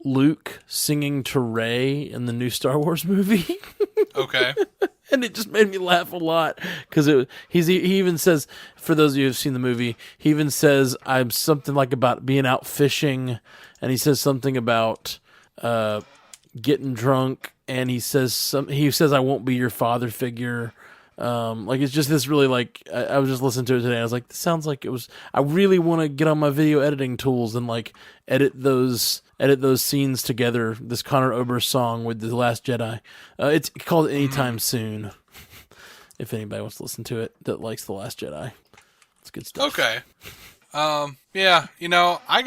Luke singing to Rey in the new Star Wars movie. Okay. And it just made me laugh a lot because he even says, for those of you who've seen the movie, he even says, I'm something like about being out fishing, and he says something about getting drunk, and he says I won't be your father figure. It's just this really, like, I was just listening to it today. I was like, this sounds like it was. I really want to get on my video editing tools and like edit those scenes together. This Conor Oberst song with The Last Jedi. It's called Anytime Soon. If anybody wants to listen to it that likes The Last Jedi, it's good stuff. Okay. Yeah. I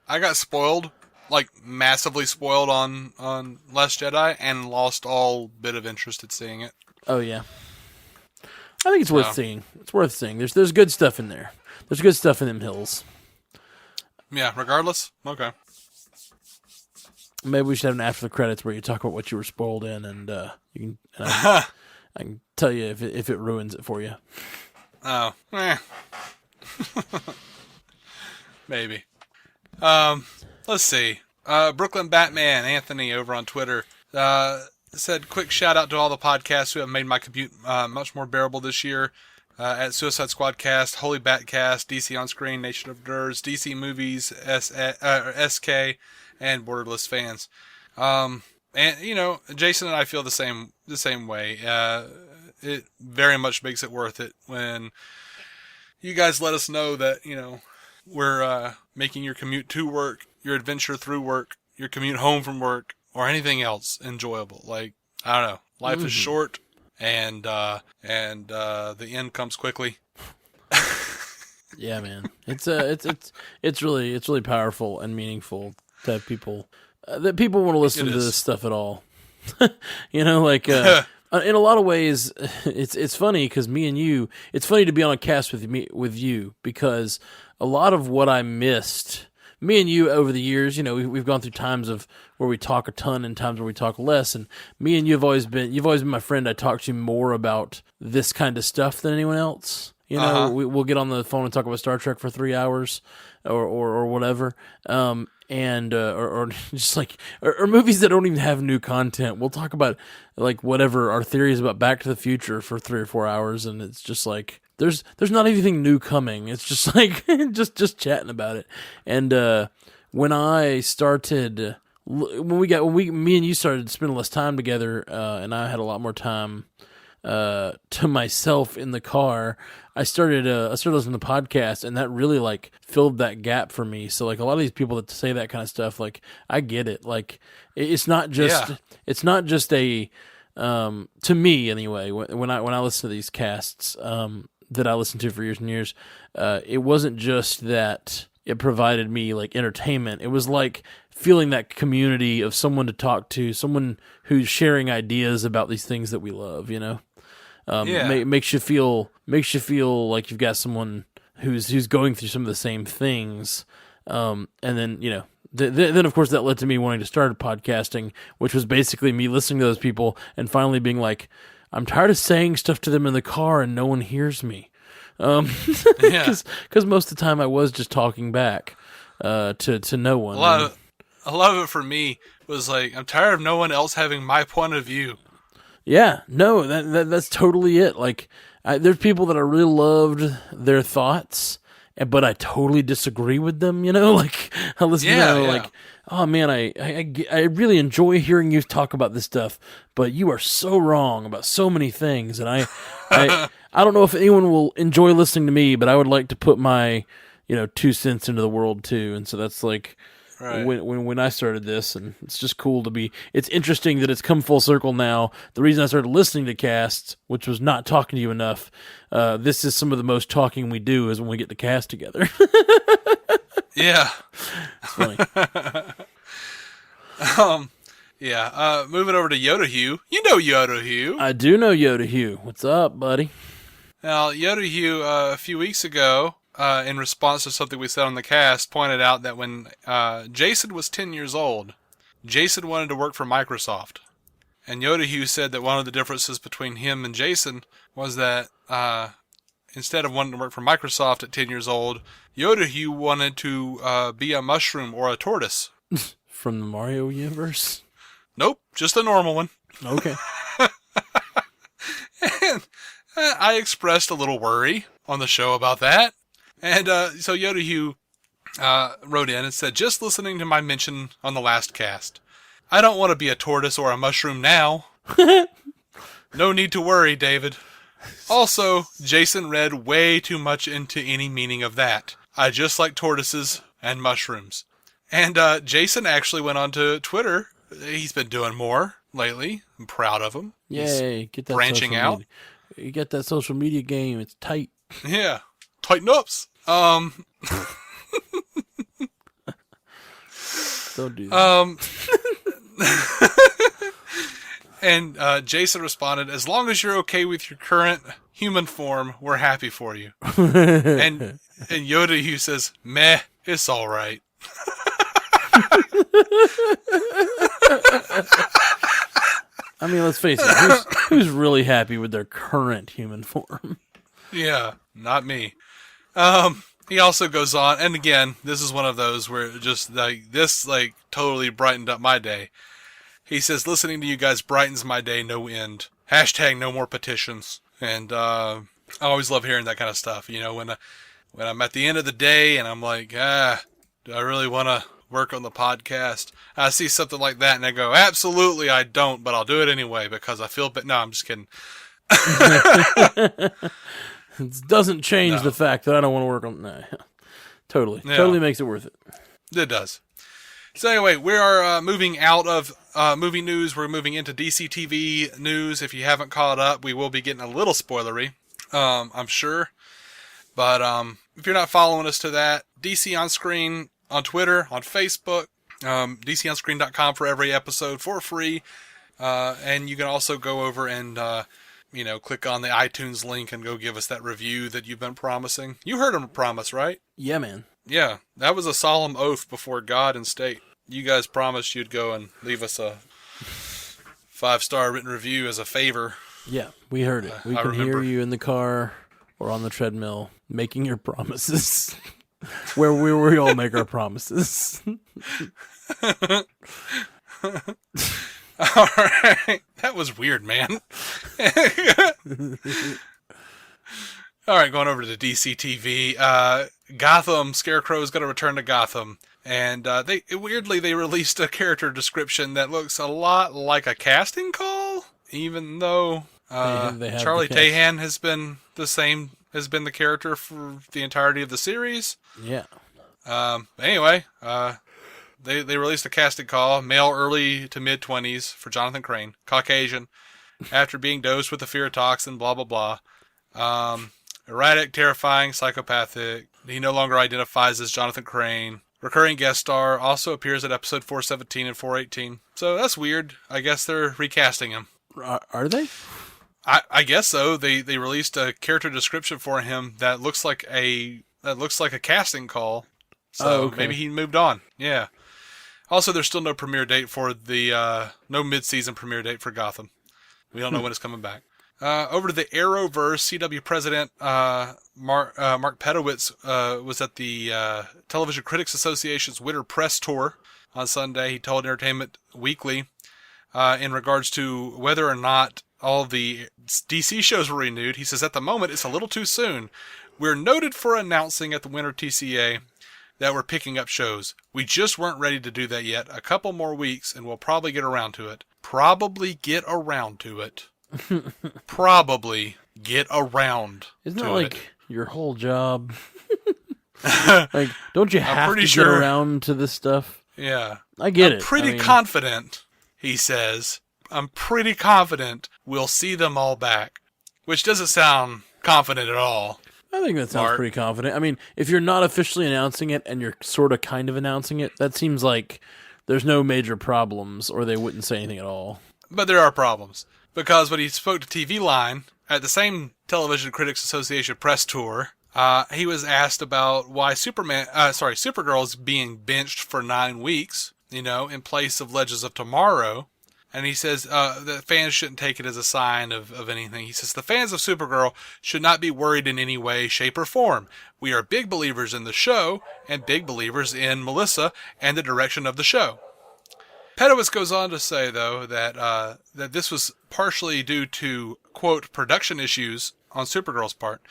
got spoiled, like massively spoiled on Last Jedi, and lost all bit of interest in seeing it. Oh yeah, I think it's worth seeing. It's worth seeing. There's good stuff in there. There's good stuff in them hills. Yeah. Regardless. Okay. Maybe we should have an after the credits where you talk about what you were spoiled in, and you can. I can tell you if it ruins it for you. Oh. Maybe. Let's see. Brooklyn Batman Anthony over on Twitter said, quick shout out to all the podcasts who have made my commute much more bearable this year. At Suicide Squad Cast, Holy Batcast, DC On Screen, Nation of Nerds, DC Movies, SK, and Borderless Fans. And Jason and I feel the same way. It very much makes it worth it when you guys let us know that we're making your commute to work, your adventure through work, your commute home from work, or anything else enjoyable. Like, I don't know, life is short, and the end comes quickly. Yeah, man, it's really powerful and meaningful to have people that people want to listen to this stuff at all. In a lot of ways, it's funny because me and you, it's funny to be on a cast with you because a lot of what I missed. Me and you over the years, we've gone through times of where we talk a ton and times where we talk less. And me and you've always been my friend. I talk to you more about this kind of stuff than anyone else. We'll get on the phone and talk about Star Trek for 3 hours or whatever. Or just like, or movies that don't even have new content. We'll talk about like whatever our theories about Back to the Future for 3 or 4 hours. And it's just like, there's not anything new coming. It's just like just chatting about it. And when I started me and you started spending less time together, and I had a lot more time to myself in the car. I started listening to podcasts, and that really like filled that gap for me. So like a lot of these people that say that kind of stuff, like I get it. Like it's not just a to me anyway. When I listen to these casts that I listened to for years and years, it wasn't just that it provided me like entertainment. It was like feeling that community of someone to talk to, someone who's sharing ideas about these things that we love. You know. Makes you feel like you've got someone who's going through some of the same things, and then then of course that led to me wanting to start podcasting, which was basically me listening to those people and finally being like, I'm tired of saying stuff to them in the car and no one hears me, because most of the time I was just talking back to no one. A lot of it for me was like, I'm tired of no one else having my point of view. Yeah, no, that's totally it. Like, there's people that I really loved their thoughts, but I totally disagree with them. You know, like I listen to them, like, oh man, I really enjoy hearing you talk about this stuff, but you are so wrong about so many things, and I don't know if anyone will enjoy listening to me, but I would like to put my 2 cents into the world too, and so that's like. Right. When I started this, and it's just cool to be. It's interesting that it's come full circle now. The reason I started listening to casts, which was not talking to you enough, this is some of the most talking we do is when we get the cast together. Yeah, it's funny. Moving over to Yoda Hugh. You know Yoda Hugh. I do know Yoda Hugh. What's up, buddy? Now Yoda Hugh, a few weeks ago. In response to something we said on the cast, pointed out that when Jason was 10 years old, Jason wanted to work for Microsoft. And Yoda Hugh said that one of the differences between him and Jason was that instead of wanting to work for Microsoft at 10 years old, Yoda Hugh wanted to be a mushroom or a tortoise. From the Mario universe? Nope, just a normal one. Okay. And I expressed a little worry on the show about that. And so Yoda Hugh wrote in and said, just listening to my mention on the last cast. I don't want to be a tortoise or a mushroom now. No need to worry, David. Also, Jason read way too much into any meaning of that. I just like tortoises and mushrooms. And Jason actually went on to Twitter. He's been doing more lately. I'm proud of him. Yay, get that branching out. You get that social media game. It's tight. Yeah. Tighten ups. Don't do that. And Jason responded, as long as you're okay with your current human form, we're happy for you. and Yoda Hugh says, meh, it's all right. I mean, let's face it. Who's really happy with their current human form? Yeah, not me. He also goes on, and again, this is one of those where just like this, like totally brightened up my day. He says, listening to you guys brightens my day, no end. # no more petitions. And, I always love hearing that kind of stuff. You know, when I'm at the end of the day and I'm like, do I really want to work on the podcast? I see something like that and I go, absolutely I don't, but I'll do it anyway because I feel no, I'm just kidding. It doesn't change the fact that I don't want to work on Totally. Yeah. Totally makes it worth it. It does. So anyway, we are moving out of movie news. We're moving into DC TV news. If you haven't caught up, we will be getting a little spoilery, I'm sure. But if you're not following us to that, DC On Screen on Twitter, on Facebook, DCOnscreen.com for every episode for free. And you can also go over and click on the iTunes link and go give us that review that you've been promising. You heard him promise, right? Yeah, man. Yeah, that was a solemn oath before God and state. You guys promised you'd go and leave us a 5-star written review as a favor. Yeah, we heard it. We can hear you in the car or on the treadmill making your promises. where we all make our promises. All right. That was weird, man. All right, going over to DC TV. Gotham, Scarecrow is going to return to Gotham. And they released a character description that looks a lot like a casting call, even though They have Charlie the cast. Tahan has been the character for the entirety of the series. Yeah. Anyway, they released a casting call, male early to mid-20s for Jonathan Crane, Caucasian, after being dosed with the fear toxin, blah, blah, blah. Erratic, terrifying, psychopathic. He no longer identifies as Jonathan Crane. Recurring guest star, also appears at episode 417 and 418. So that's weird. I guess they're recasting him. Are they? I guess so. They released a character description for him that looks like a casting call. So okay. Maybe he moved on. Yeah. Also, there's still no premiere date for no mid-season premiere date for Gotham. We don't know when it's coming back. Over to the Arrowverse, CW president Mark Pedowitz was at the Television Critics Association's winter press tour on Sunday. He told Entertainment Weekly in regards to whether or not all of the DC shows were renewed. He says, at the moment, it's a little too soon. We're noted for announcing at the winter TCA that we're picking up shows. We just weren't ready to do that yet. A couple more weeks, and we'll probably get around to it. Probably get around to it. Probably get around Isn't to that like it. your whole job? Like, don't you have to pretty get around to this stuff? Yeah. I get I'm it. pretty confident, he says. I'm pretty confident we'll see them all back. Which doesn't sound confident at all. I think that sounds Mark. pretty confident. I mean, if you're not officially announcing it and you're sort of kind of announcing it, that seems like there's no major problems, or they wouldn't say anything at all. But there are problems. Because when he spoke to TV Line at the same Television Critics Association press tour, he was asked about why Supergirl is being benched for 9 weeks, in place of Legends of Tomorrow. And he says that fans shouldn't take it as a sign of anything. He says the fans of Supergirl should not be worried in any way, shape, or form. We are big believers in the show and big believers in Melissa and the direction of the show. Pedowitz goes on to say, though, that this was partially due to, quote, production issues on Supergirl's part,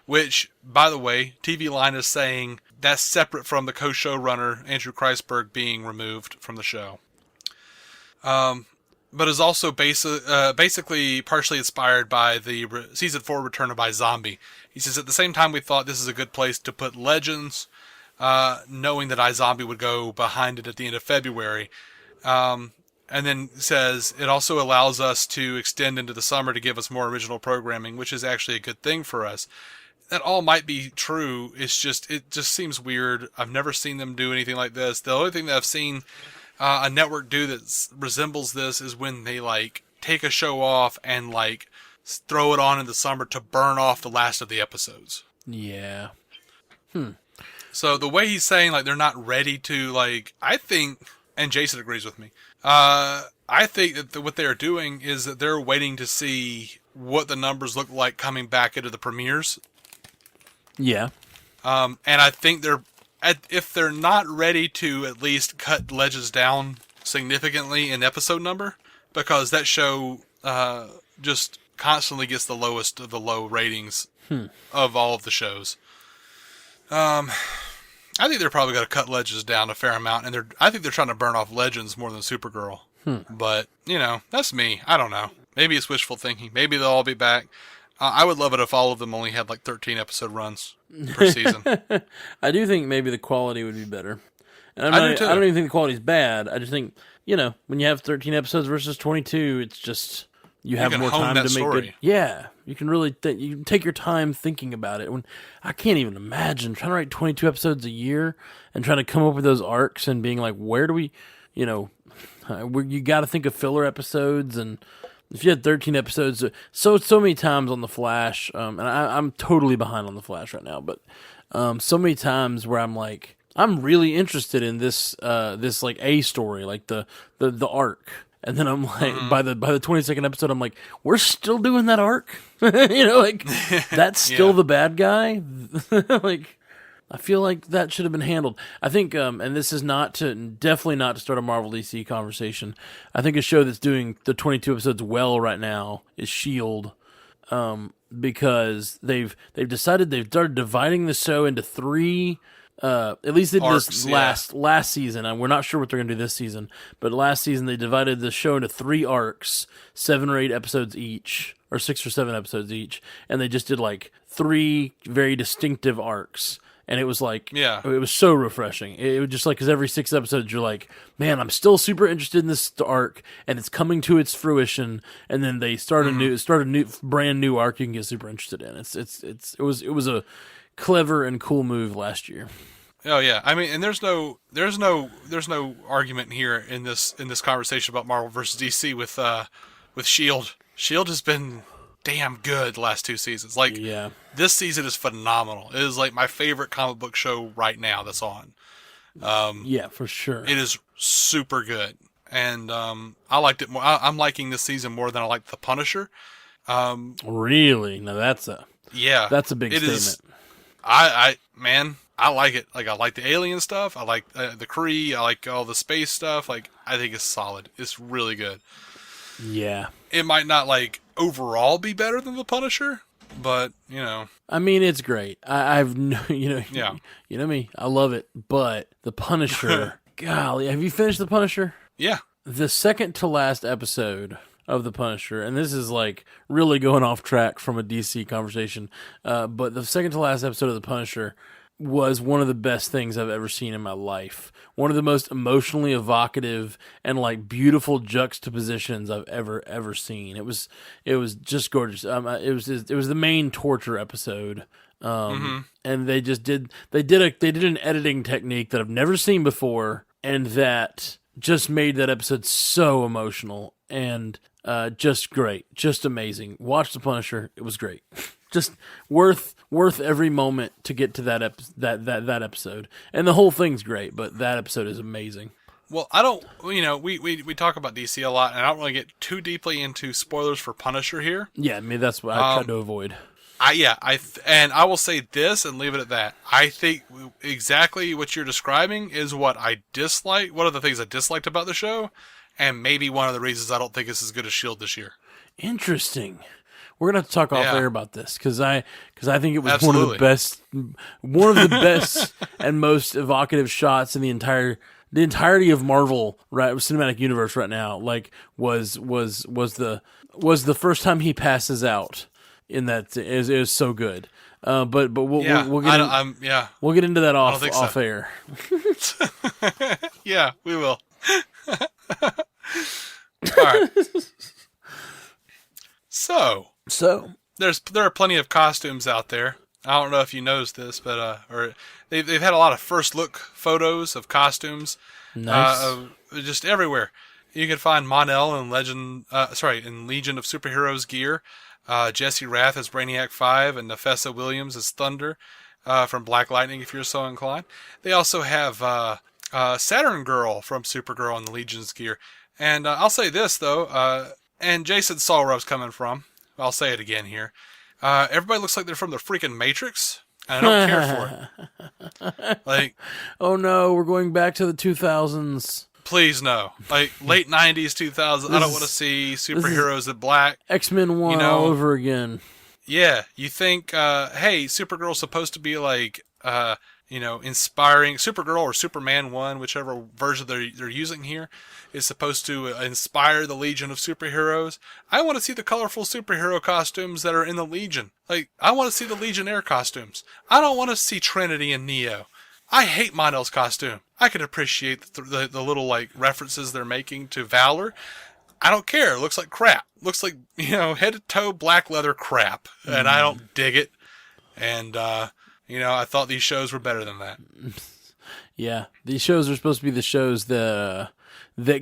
which, by the way, TV Line is saying that's separate from the co-showrunner Andrew Kreisberg being removed from the show. But is also basically partially inspired by the Season 4 return of iZombie. He says, at the same time, we thought this is a good place to put Legends, knowing that iZombie would go behind it at the end of February. And then says it also allows us to extend into the summer to give us more original programming, which is actually a good thing for us. That all might be true. It just seems weird. I've never seen them do anything like this. The only thing that I've seen a network do that resembles this is when they take a show off and throw it on in the summer to burn off the last of the episodes. Yeah. So the way he's saying they're not ready to I think, and Jason agrees with me. I think that what they're doing is that they're waiting to see what the numbers look like coming back into the premieres. Yeah. And I think if they're not ready to at least cut Legends down significantly in episode number, because that show just constantly gets the lowest of the low ratings of all of the shows. I think they're probably going to cut Legends down a fair amount, and I think they're trying to burn off Legends more than Supergirl. But, that's me. I don't know. Maybe it's wishful thinking. Maybe they'll all be back. I would love it if all of them only had 13 episode runs per season. I do think maybe the quality would be better. And I do too. I don't even think the quality's bad. I just think, when you have 13 episodes versus 22, it's just you have can more hone time that to make story. good. Yeah, you can really you can take your time thinking about it. When I can't even imagine trying to write 22 episodes a year and trying to come up with those arcs and being like, where do we, you got to think of filler episodes. And if you had 13 episodes, so many times on The Flash, and I'm totally behind on The Flash right now, but so many times where I'm like, I'm really interested in this A story, the arc. And then I'm like, by the 22nd episode, I'm like, we're still doing that arc? That's still the bad guy? I feel like that should have been handled. I think, and this is definitely not to start a Marvel DC conversation. I think a show that's doing the 22 episodes well right now is S.H.I.E.L.D., because they've decided they've started dividing the show into 3 At least they did Arcs, this yeah. last season, and we're not sure what they're going to do this season. But last season they divided the show into 3 arcs, 7 or 8 episodes each, or 6 or 7 episodes each, and they just did like 3 very distinctive arcs. And it was like, Yeah. it was so refreshing. It was just like, because every 6 episodes you're like, man, I'm still super interested in this arc, and it's coming to its fruition. And then they start a new, brand new arc you can get super interested in. It was a clever and cool move last year. Oh yeah, I mean, and there's no argument here in this conversation about Marvel versus DC with Shield. Shield has been damn good the last 2 seasons. Like, Yeah. this season is phenomenal. It is like my favorite comic book show right now that's on. Yeah, for sure. It is super good, and I liked it more. I'm liking this season more than I liked The Punisher. Really? Now that's a big it statement. is. Man, I like it. Like, I like the alien stuff. I like the Kree. I like all the space stuff. Like, I think it's solid. It's really good. Yeah. It might not, like, overall be better than The Punisher, but, you know. I mean, it's great. I've Yeah. You know me. I love it. But The Punisher, golly, have you finished The Punisher? Yeah. The second to last episode of The Punisher, and this is like really going off track from a DC conversation, but the second to last episode of The Punisher was one of the best things I've ever seen in my life. One of the most emotionally evocative and like beautiful juxtapositions I've ever seen. It was just gorgeous. It was the main torture episode. And they did an editing technique that I've never seen before, and that just made that episode so emotional and just great, just amazing. Watch The Punisher; it was great. Just worth every moment to get to that episode, and the whole thing's great. But that episode is amazing. Well, I don't, we talk about DC a lot, and I don't really get too deeply into spoilers for Punisher here. Yeah, I mean that's what I tried to avoid. I will say this and leave it at that. I think exactly what you're describing is what I dislike. One of the things I disliked about the show, and maybe one of the reasons I don't think it's as good as S.H.I.E.L.D. this year. Interesting. We're gonna have to talk off air about this because I think it was Absolutely. one of the best and most evocative shots in the entirety of Marvel Cinematic Universe right now. Like was the first time he passes out in that. It was so good. But we'll get into that off air. Yeah, we will. All right. So there are plenty of costumes out there. I don't know if you noticed this, but they've had a lot of first look photos of costumes. Nice. Just everywhere. You can find Mon-El in Legion of Superheroes gear. Jesse Rath as Brainiac 5 and Nefessa Williams as Thunder from Black Lightning, if you're so inclined. They also have Saturn Girl from Supergirl in the Legion's gear. And I'll say this, though, and Jason saw where I was coming from. I'll say it again here. Everybody looks like they're from the freaking Matrix, and I don't care for it. Like, oh no, we're going back to the 2000s. Please no. Like, late 90s, 2000s. I don't want to see superheroes in black. X-Men 1 all over again. Yeah, you think, hey, Supergirl's supposed to be like, inspiring. Supergirl or Superman 1, whichever version they're using here, is supposed to inspire the Legion of Superheroes. I want to see the colorful superhero costumes that are in the Legion. Like, I want to see the Legionnaire costumes. I don't want to see Trinity and Neo. I hate Mon-El's costume. I can appreciate the little, like, references they're making to Valor. I don't care. It looks like crap. Looks like, head to toe black leather crap. And I don't dig it. And, I thought these shows were better than that. Yeah. These shows are supposed to be the shows that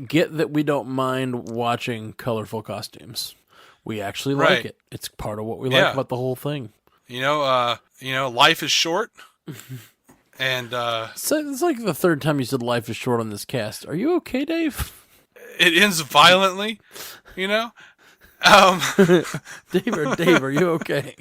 get that we don't mind watching colorful costumes. We actually like it. It's part of what we like about the whole thing. Life is short. And so it's like the third time you said life is short on this cast. Are you okay, Dave? It ends violently, Dave, are you okay?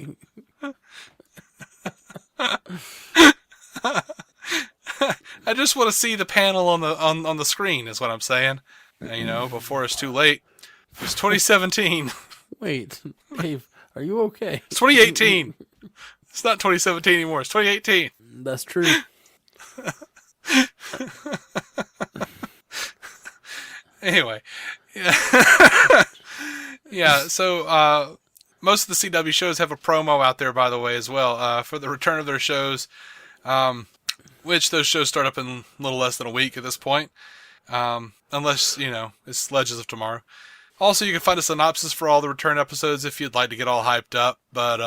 I just want to see the panel on the screen is what I'm saying. Before it's too late. It's 2017. Wait, Dave, are you okay? It's 2018. It's not 2017 anymore. It's 2018. That's true. Anyway, yeah. Yeah, so most of the CW shows have a promo out there, by the way, as well, for the return of their shows, which those shows start up in a little less than a week at this point, unless, it's Legends of Tomorrow. Also, you can find a synopsis for all the return episodes if you'd like to get all hyped up, but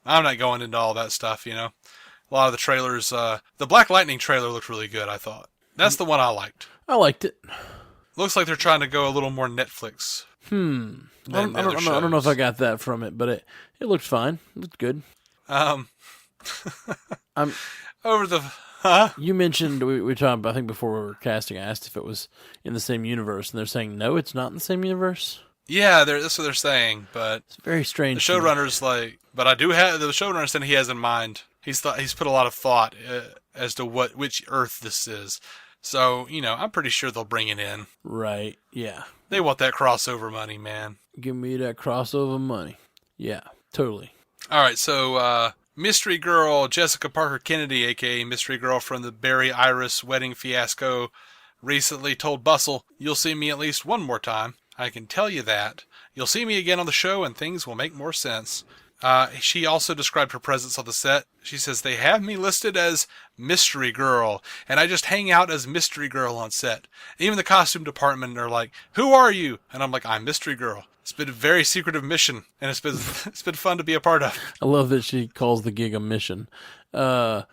I'm not going into all that stuff, A lot of the trailers, the Black Lightning trailer looked really good, I thought. That's the one I liked. I liked it. Looks like they're trying to go a little more Netflix. I don't know if I got that from it, but it looked fine. It looked good. Over the... Huh? You mentioned, we were talking, I think before we were casting, I asked if it was in the same universe, and they're saying, no, it's not in the same universe? Yeah, that's what they're saying, but... It's very strange. The showrunner's like... But I do have... The showrunner said he has in mind... He's put a lot of thought as to which Earth this is. So, I'm pretty sure they'll bring it in. Right, yeah. They want that crossover money, man. Give me that crossover money. Yeah, totally. All right, so Mystery Girl Jessica Parker Kennedy, a.k.a. Mystery Girl from the Barry Iris wedding fiasco, recently told Bustle, "You'll see me at least one more time. I can tell you that. You'll see me again on the show and things will make more sense." She also described her presence on the set. She says, "They have me listed as Mystery Girl, and I just hang out as Mystery Girl on set. Even the costume department are like, 'Who are you?' And I'm like, 'I'm Mystery Girl.' It's been a very secretive mission, and it's been fun to be a part of." I love that she calls the gig a mission. I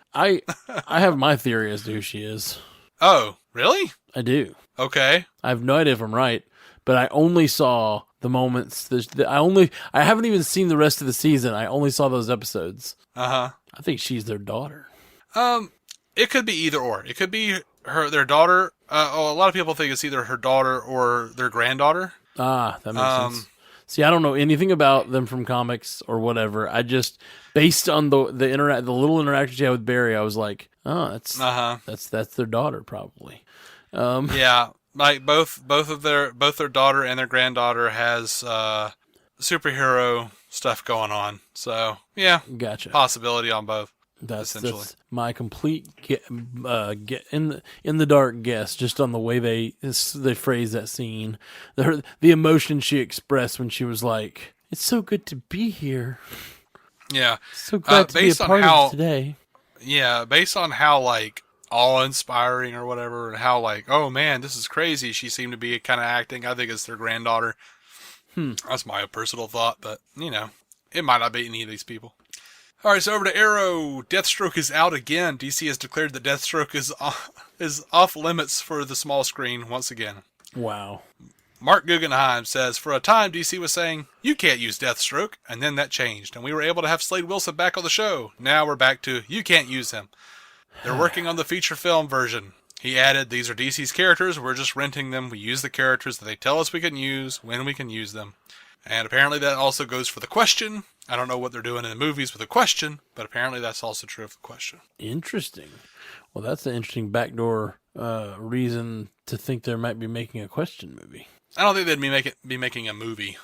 have my theory as to who she is. Oh, really? I do. Okay. I have no idea if I'm right, but I only saw the moments. I haven't even seen the rest of the season. I only saw those episodes. Uh-huh. I think she's their daughter. It could be either or. It could be their daughter. A lot of people think it's either her daughter or their granddaughter. Ah, that makes sense. See, I don't know anything about them from comics or whatever. I just, based on the little interaction she had with Barry, I was like, oh, that's their daughter probably. Yeah, like both their daughter and their granddaughter has superhero stuff going on. So yeah, gotcha. Possibility on both. That's my complete in the dark guess, just on the way they phrase that scene, the emotion she expressed when she was like, "It's so good to be here." Yeah, so glad to be a part of today. Yeah, based on how like awe-inspiring or whatever, and how like, oh man, this is crazy, she seemed to be kind of acting. I think it's their granddaughter. That's my personal thought, but it might not be any of these people. All right, so over to Arrow. Deathstroke is out again. DC has declared that Deathstroke is off limits for the small screen once again. Wow. Mark Guggenheim says, "For a time, DC was saying, you can't use Deathstroke, and then that changed, and we were able to have Slade Wilson back on the show. Now we're back to, you can't use him. They're working on the feature film version." He added, "These are DC's characters. We're just renting them. We use the characters that they tell us we can use when we can use them." And apparently that also goes for the Question. I don't know what they're doing in the movies with the Question, but apparently that's also true of the Question. Interesting. Well, that's an interesting backdoor reason to think they might be making a Question movie. I don't think they'd be making a movie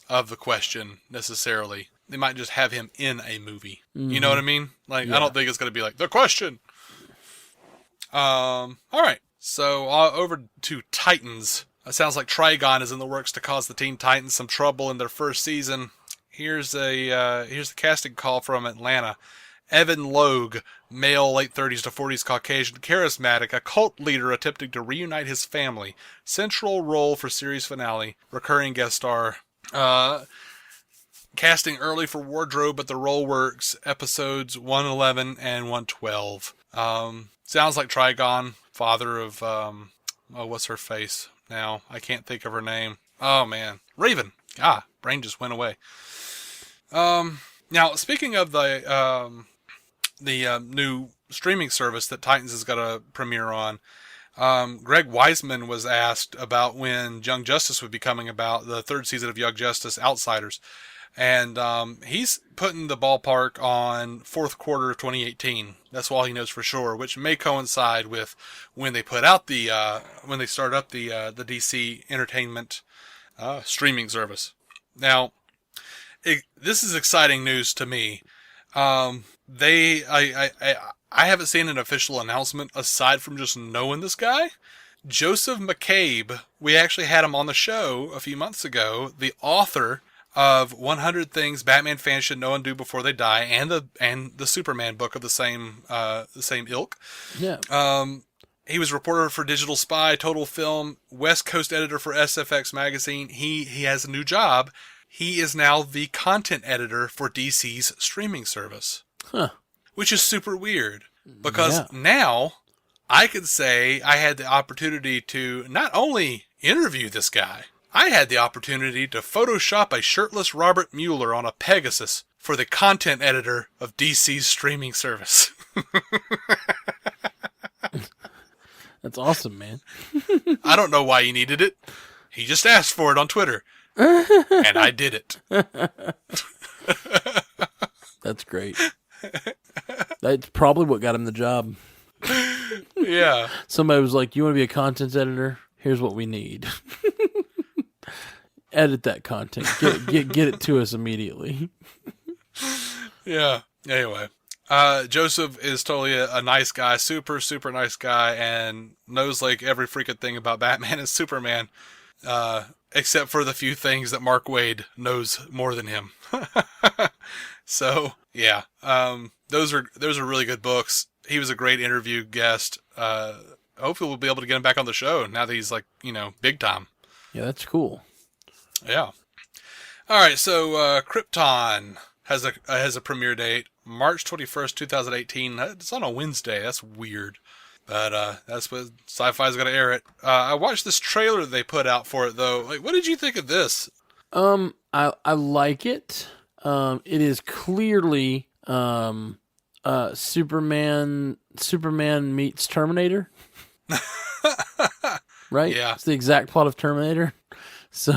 of the Question necessarily. They might just have him in a movie. Mm-hmm. You know what I mean? Like, yeah. I don't think it's going to be like the Question. All right. So over to Titans. It sounds like Trigon is in the works to cause the Teen Titans some trouble in their first season. Here's the casting call from Atlanta. Evan Logue, male, late 30s to 40s, Caucasian, charismatic, a cult leader attempting to reunite his family. Central role for series finale. Recurring guest star. Casting early for wardrobe, but the role works. Episodes 111 and 112. Sounds like Trigon, father of, what's her face now? I can't think of her name. Oh, man. Raven. Brain just went away. Now, speaking of the new streaming service that Titans has got a premiere on, Greg Weisman was asked about when Young Justice would be coming about, the third season of Young Justice Outsiders. And he's putting the ballpark on fourth quarter of 2018. That's all he knows for sure, which may coincide with when they put out when they start up the DC Entertainment streaming service. Now, this is exciting news to me. I haven't seen an official announcement aside from just knowing this guy. Joseph McCabe, we actually had him on the show a few months ago, the author of 100 Things Batman Fans Should Know and Do Before They Die, and the Superman book of the same ilk. Yeah. He was reporter for Digital Spy, Total Film, West Coast editor for SFX magazine. He has a new job. He is now the content editor for DC's streaming service. Huh. Which is super weird, because now I could say I had the opportunity to not only interview this guy, I had the opportunity to Photoshop a shirtless Robert Mueller on a Pegasus for the content editor of DC's streaming service. That's awesome, man. I don't know why he needed it. He just asked for it on Twitter. And I did it. That's great. That's probably what got him the job. Yeah. Somebody was like, "You want to be a content editor? Here's what we need. Edit that content. Get it to us immediately." Yeah. Anyway, Joseph is totally a nice guy, super, super nice guy, and knows like every freaking thing about Batman and Superman, except for the few things that Mark Waid knows more than him. So yeah, those are really good books. He was a great interview guest. Hopefully we'll be able to get him back on the show now that he's like, big time. Yeah, that's cool. Yeah. All right. So, Krypton has a premiere date, March 21st, 2018. It's on a Wednesday. That's weird. But, that's what Sci-Fi's going to air it. I watched this trailer they put out for it though. Like, what did you think of this? I like it. It is clearly, Superman meets Terminator. Right? Yeah. It's the exact plot of Terminator. So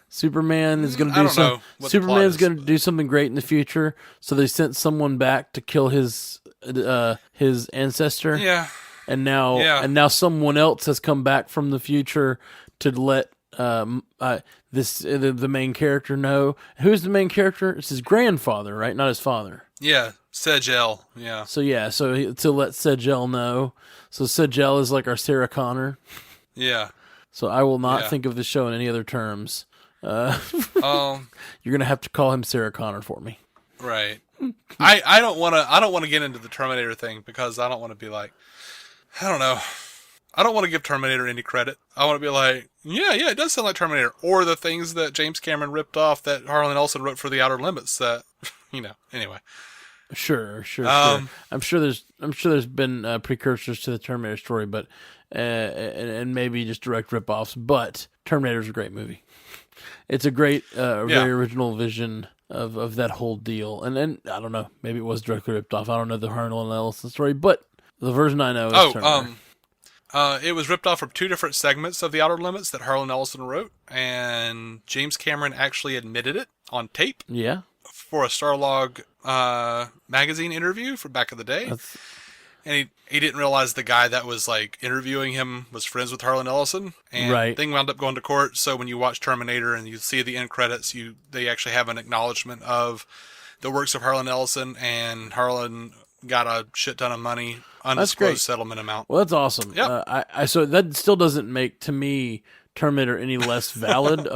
Superman is going to do Superman's going to do something great in the future. So they sent someone back to kill his ancestor. Yeah. And now someone else has come back from the future to let the main character know. Who's the main character? It's his grandfather, right? Not his father. Yeah. Sejel. Yeah. So to let Sejel know. So Sejel is like our Sarah Connor. Yeah. So I will not think of the show in any other terms. You're gonna have to call him Sarah Connor for me. Right. I don't want to get into the Terminator thing because I don't want to be like, I don't know. I don't want to give Terminator any credit. I want to be like, yeah, it does sound like Terminator, or the things that James Cameron ripped off that Harlan Ellison wrote for The Outer Limits. That anyway. Sure. I'm sure there's been precursors to the Terminator story, but and maybe just direct ripoffs. But Terminator's a great movie. It's a great, very original vision of that whole deal. And I don't know, maybe it was directly ripped off. I don't know the Harlan Ellison story, but the version I know is Terminator. It was ripped off from two different segments of The Outer Limits that Harlan Ellison wrote, and James Cameron actually admitted it on tape. Yeah. For a Starlog magazine interview from back in the day. And he didn't realize the guy that was like interviewing him was friends with Harlan Ellison, and right. thing wound up going to court. So when you watch Terminator and you see the end credits, they actually have an acknowledgement of the works of Harlan Ellison, and Harlan got a shit ton of money, undisclosed settlement amount. Well, that's awesome. Yep. So that still doesn't make, to me, Terminator any less valid.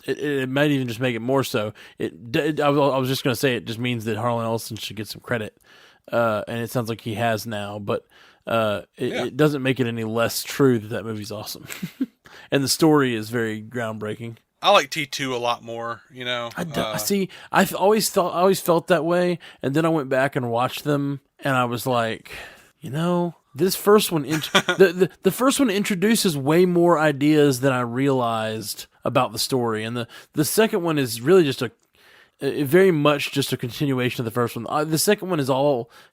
It might even just make it more so. I was just going to say it just means that Harlan Ellison should get some credit, and it sounds like he has now. But it doesn't make it any less true that movie's awesome, and the story is very groundbreaking. I like T2 a lot more, See, I always felt that way, and then I went back and watched them, and I was like, this first one, the first one introduces way more ideas than I realized about the story, and the second one is really just very much just a continuation of the first one. The second one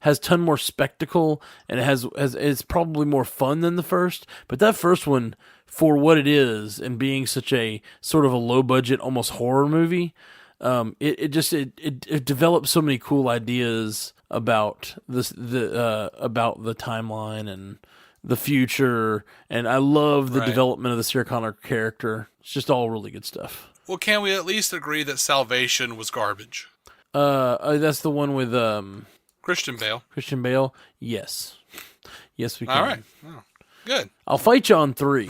has ton more spectacle, and it's probably more fun than the first. But that first one, for what it is, and being such a sort of a low budget, almost horror movie, it develops so many cool ideas about about the timeline and the future, and I love the development of the Sarah Connor character. It's just all really good stuff. Well, can we at least agree that Salvation was garbage? That's the one with Christian Bale. Christian Bale, yes. Yes, we can. All right. Oh, good. I'll fight you on 3.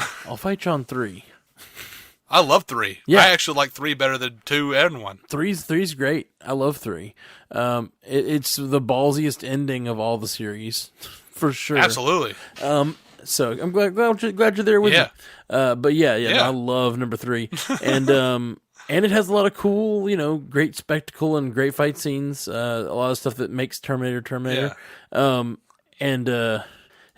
I love 3. Yeah. I actually like 3 better than 2 and 1. Three's great. I love 3. It's the ballsiest ending of all the series, for sure. Absolutely. So I'm glad you're there with me. But yeah, I love number 3, and it has a lot of cool, great spectacle and great fight scenes. A lot of stuff that makes Terminator. The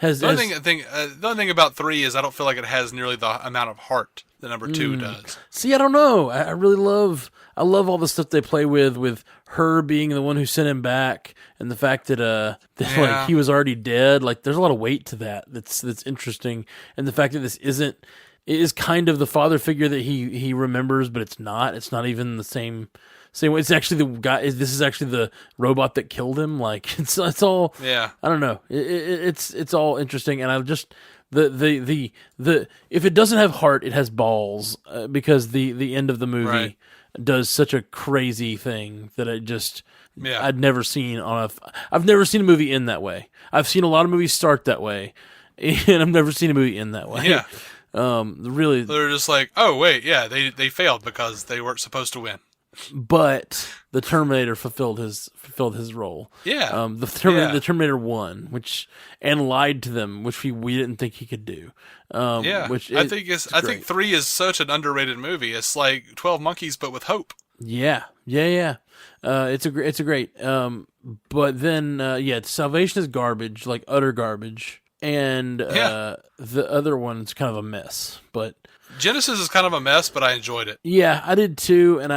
only thing about 3 is I don't feel like it has nearly the amount of heart that number 2 does. See, I don't know. I really love all the stuff they play with her being the one who sent him back, and the fact that like he was already dead. Like, there's a lot of weight to that. That's interesting, and the fact that this it is kind of the father figure that he remembers, but it's not. It's not even the same way. It's actually the guy. This is actually the robot that killed him. Like, it's all. Yeah. I don't know. It's all interesting, and I just. The if it doesn't have heart, it has balls, because the end of the movie does such a crazy thing that I'd never seen I've never seen a movie end that way. I've seen a lot of movies start that way, and I've never seen a movie end that way. Yeah. Really, they're just like, oh wait, yeah, they failed because they weren't supposed to win. But the Terminator fulfilled his role. Yeah. The Terminator won, and lied to them, which we didn't think he could do. I think 3 is such an underrated movie. It's like 12 Monkeys, but with hope. Yeah. It's a great. But then Salvation is garbage, like utter garbage, and the other one's kind of a mess, but. Genesis is kind of a mess, but I enjoyed it. Yeah, I did too, and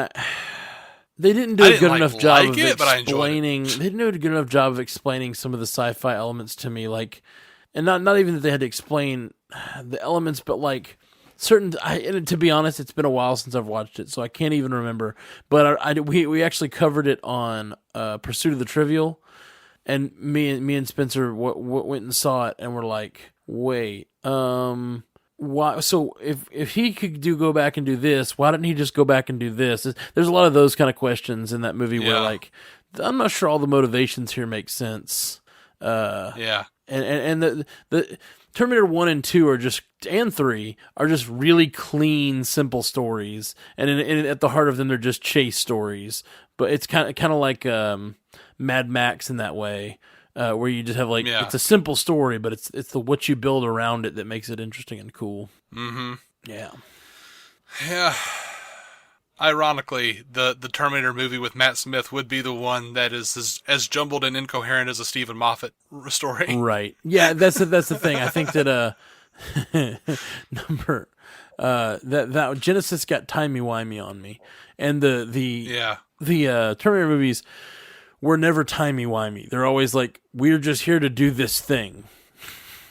they didn't do a good enough job of explaining. They didn't do a good enough job of explaining some of the sci-fi elements to me, like, and not even that they had to explain the elements, but like certain. And to be honest, it's been a while since I've watched it, so I can't even remember. But we actually covered it on Pursuit of the Trivial, and me and Spencer went and saw it, and we're like, wait, why? So if he could go back and do this, why didn't he just go back and do this? There's a lot of those kind of questions in that movie where, like, I'm not sure all the motivations here make sense. And the Terminator 1 and 2 and 3 are just really clean, simple stories, and at the heart of them, they're just chase stories. But it's kind of like Mad Max in that way. Where you just have it's a simple story, but it's the what you build around it that makes it interesting and cool. Mm-hmm. Yeah. Yeah. Ironically, the Terminator movie with Matt Smith would be the one that is as jumbled and incoherent as a Stephen Moffat story. Right. Yeah, that's the thing. I think that that Genesis got timey-wimey on me, and the Terminator movies were never timey-wimey. They're always like, we're just here to do this thing.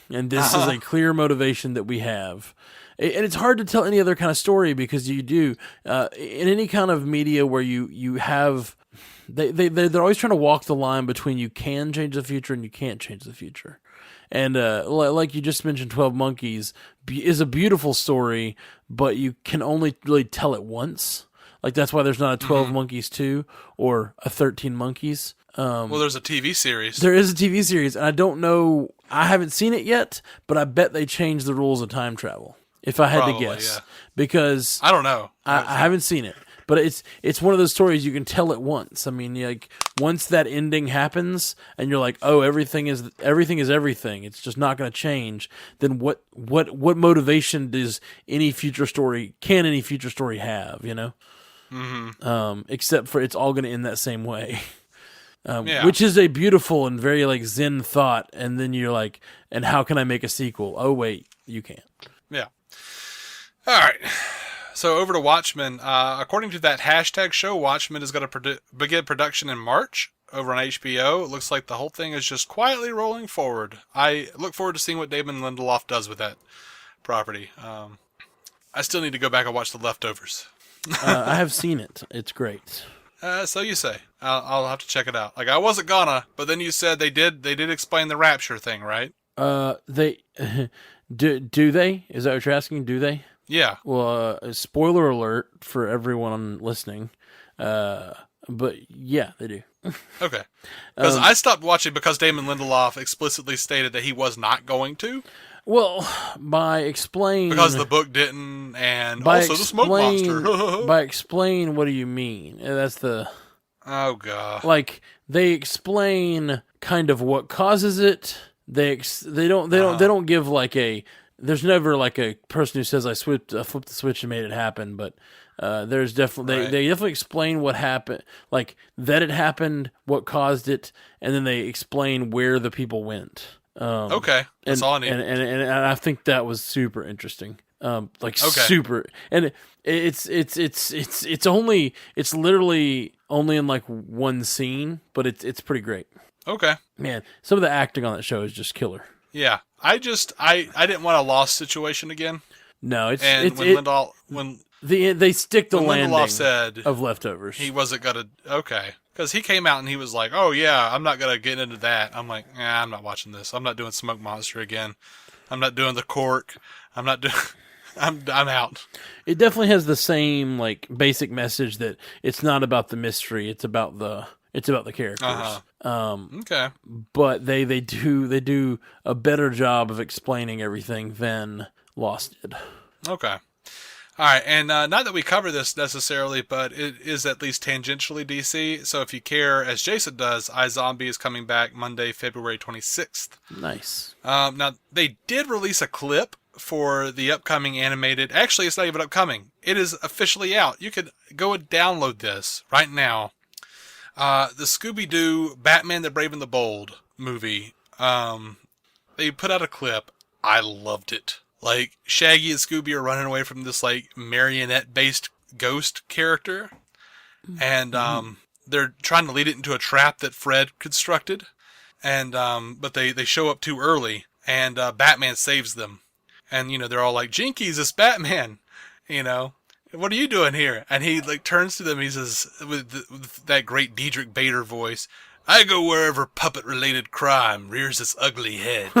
And this is a clear motivation that we have. And it's hard to tell any other kind of story, because you do. In any kind of media where you have... They're always trying to walk the line between you can change the future and you can't change the future. And like you just mentioned, 12 Monkeys is a beautiful story, but you can only really tell it once. Like, that's why there's not a 12 Monkeys 2 or a 13 Monkeys. Well, there's a TV series. There is a TV series, and I don't know. I haven't seen it yet, but I bet they changed the rules of time travel, if I had to guess. Yeah. Because I don't know. I haven't seen it. But it's one of those stories you can tell it once. I mean, like, once that ending happens, and you're like, oh, everything is everything. It's just not going to change. Then what motivation does any future story have? You know? Mm-hmm. Except for it's all going to end that same way, which is a beautiful and very like Zen thought. And then you're like, and how can I make a sequel? Oh wait, you can't. Yeah. All right. So over to Watchmen. According to that hashtag show, Watchmen is going to begin production in March over on HBO. It looks like the whole thing is just quietly rolling forward. I look forward to seeing what Damon Lindelof does with that property. I still need to go back and watch The Leftovers. I have seen it. It's great. So you say. I'll have to check it out. Like, I wasn't gonna, but then you said they did explain the Rapture thing, right? They do they? Is that what you're asking? Do they? Yeah. Well, spoiler alert for everyone listening. But yeah, they do. Okay. Because I stopped watching because Damon Lindelof explicitly stated that he was not going to. Well, by explain... Because the book didn't, and also the smoke monster. By explain, what do you mean? That's the... Oh, God. Like, they explain kind of what causes it. They don't give like a... There's never like a person who says, I flipped the switch and made it happen, but... there's definitely they definitely explain what happened, like that it happened, what caused it, and then they explain where the people went. Okay, that's all I need. And I think that was super interesting. Super, and it's literally only in like one scene, but it's pretty great. Okay, man, some of the acting on that show is just killer. Yeah, I didn't want a lost situation again. No, when they stick the landing Lindelof said of Leftovers. He wasn't gonna because he came out and he was like, "Oh yeah, I'm not gonna get into that." I'm like, "Nah, I'm not watching this. I'm not doing Smoke Monster again. I'm not doing the Cork. I'm not doing. I'm out." It definitely has the same like basic message that it's not about the mystery. It's about the characters. Okay, but they do a better job of explaining everything than Lost did. Okay. All right, and not that we cover this necessarily, but it is at least tangentially DC. So if you care, as Jason does, iZombie is coming back Monday, February 26th. Nice. Now, they did release a clip for the upcoming animated... Actually, it's not even upcoming. It is officially out. You could go and download this right now. The Scooby-Doo Batman the Brave and the Bold movie. They put out a clip. I loved it. Like, Shaggy and Scooby are running away from this, like, marionette-based ghost character. And, they're trying to lead it into a trap that Fred constructed. And, but they show up too early. And, Batman saves them. And, they're all like, "Jinkies, it's Batman!" "What are you doing here?" And he, like, turns to them, he says, with that great Diedrich Bader voice, "I go wherever puppet-related crime rears its ugly head."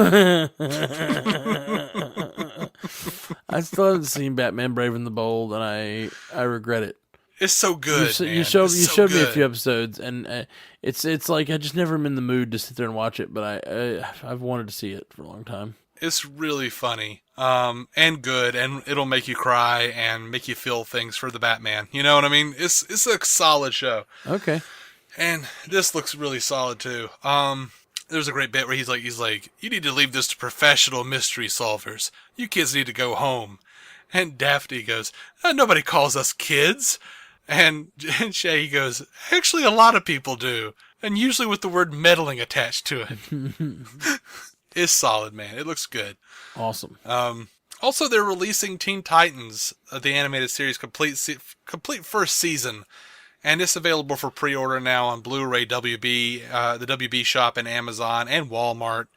I still haven't seen Batman Brave and the Bold, and I regret it. It's so good. You showed me a few episodes, and it's like I just never am in the mood to sit there and watch it. But I've wanted to see it for a long time. It's really funny, and good, and it'll make you cry and make you feel things for the Batman. You know what I mean? It's a solid show. Okay. And this looks really solid too. There's a great bit where he's like, "You need to leave this to professional mystery solvers. You kids need to go home." And Daphne goes, "Nobody calls us kids." And Shaggy goes, "Actually, a lot of people do. And usually with the word meddling attached to it." It's solid, man. It looks good. Awesome. Also, they're releasing Teen Titans, the animated series, complete first season. And it's available for pre-order now on Blu-ray, WB, the WB shop, and Amazon, and Walmart.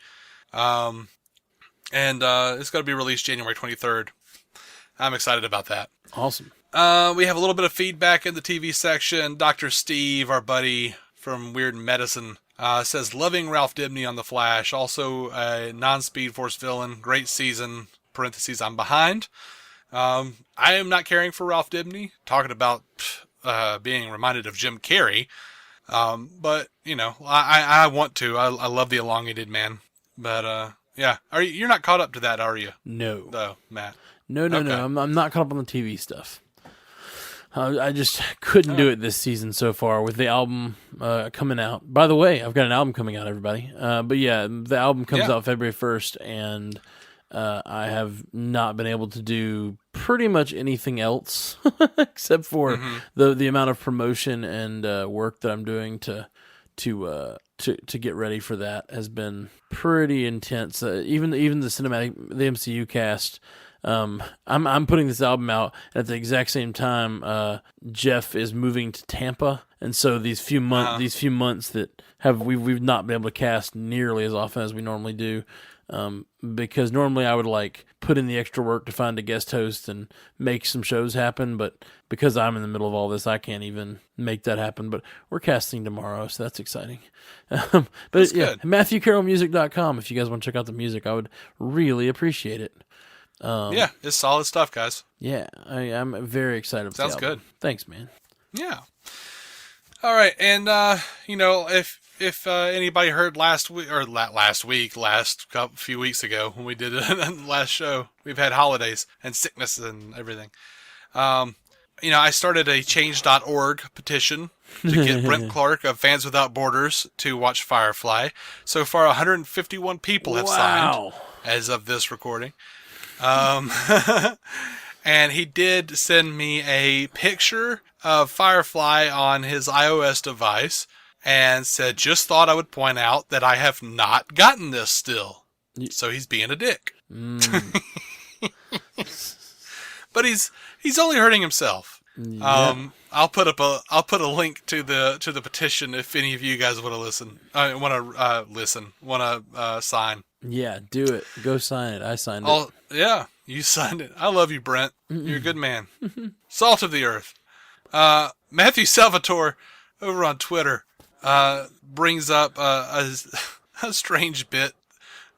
And it's going to be released January 23rd. I'm excited about that. Awesome. We have a little bit of feedback in the TV section. Dr. Steve, our buddy from Weird Medicine, says, "Loving Ralph Dibny on The Flash. Also a non-Speed Force villain. Great season. Parentheses, I'm behind." I am not caring for Ralph Dibny. Talking about... being reminded of Jim Carrey. But, I want to. I love the elongated man. But, yeah. You're not caught up to that, are you? No. Though, Matt? No. I'm not caught up on the TV stuff. I just couldn't do it this season so far with the album coming out. By the way, I've got an album coming out, everybody. But yeah, the album comes out February 1st, and I have not been able to do pretty much anything else except for the amount of promotion and work that I'm doing to get ready for that has been pretty intense. Even the MCU cast. I'm putting this album out at the exact same time. Jeff is moving to Tampa, and so these few months that we've not been able to cast nearly as often as we normally do. Because normally I would like put in the extra work to find a guest host and make some shows happen, but because I'm in the middle of all this, I can't even make that happen. But we're casting tomorrow, so that's exciting. But that's yeah, good. MatthewCarrollmusic.com. If you guys want to check out the music, I would really appreciate it. Yeah, it's solid stuff, guys. Yeah, I'm very excited. Sounds good. Thanks, man. Yeah. All right, and if anybody heard last few weeks ago when we did it the last show, we've had holidays and sickness and everything. I started a change.org petition to get Brent Clark of Fans Without Borders to watch Firefly. So far, 151 people have signed as of this recording. And he did send me a picture of Firefly on his iOS device and said, just thought I would point out that I have not gotten this still. So he's being a dick. But he's only hurting himself. Yeah. I'll put a link to the petition if any of you guys want to listen. Want to sign. Yeah, do it. Go sign it. I signed it. Yeah, you signed it. I love you, Brent. You're a good man. Salt of the earth. Matthew Salvatore over on Twitter brings up a strange bit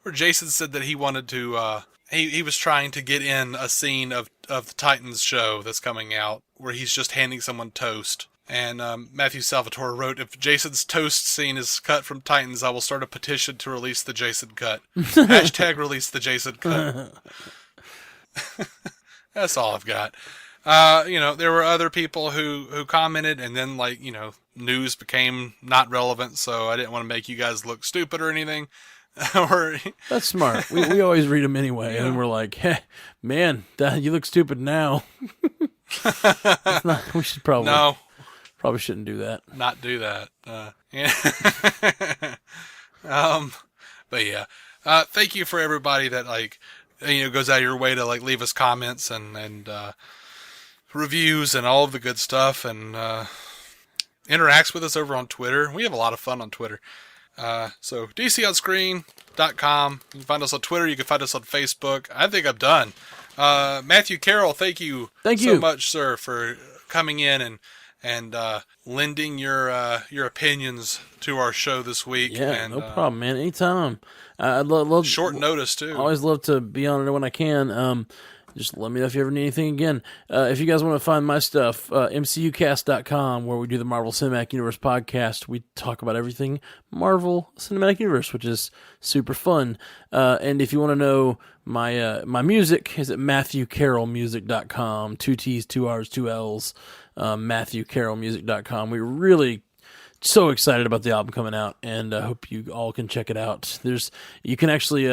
where Jason said that he wanted to. He was trying to get in a scene of the Titans show that's coming out where he's just handing someone toast. And Matthew Salvatore wrote, if Jason's toast scene is cut from Titans, I will start a petition to release the Jason cut. Hashtag release the Jason cut. That's all I've got. There were other people who commented, and then, news became not relevant, so I didn't want to make you guys look stupid or anything. That's smart. We always read them anyway, and we're like, hey, man, you look stupid now. We should probably shouldn't do that. Not do that. Yeah. But yeah, thank you for everybody that goes out of your way to leave us comments and reviews and all of the good stuff and interacts with us over on Twitter. We have a lot of fun on Twitter. So DCOnscreen.com. You can find us on Twitter. You can find us on Facebook. I think I'm done. Matthew Carroll, thank you so much, sir, for coming in and lending your opinions to our show this week. Yeah, no problem, man. Anytime. I'd love short notice too. I always love to be on it when I can. Just let me know if you ever need anything again. If you guys want to find my stuff, MCUcast.com, where we do the Marvel Cinematic Universe podcast. We talk about everything Marvel Cinematic Universe, which is super fun. And if you want to know my music, is at MatthewCarrollmusic.com. 2 T's, 2 R's, 2 L's. MatthewCarrollmusic.com. We're really so excited about the album coming out, and I hope you all can check it out. You can actually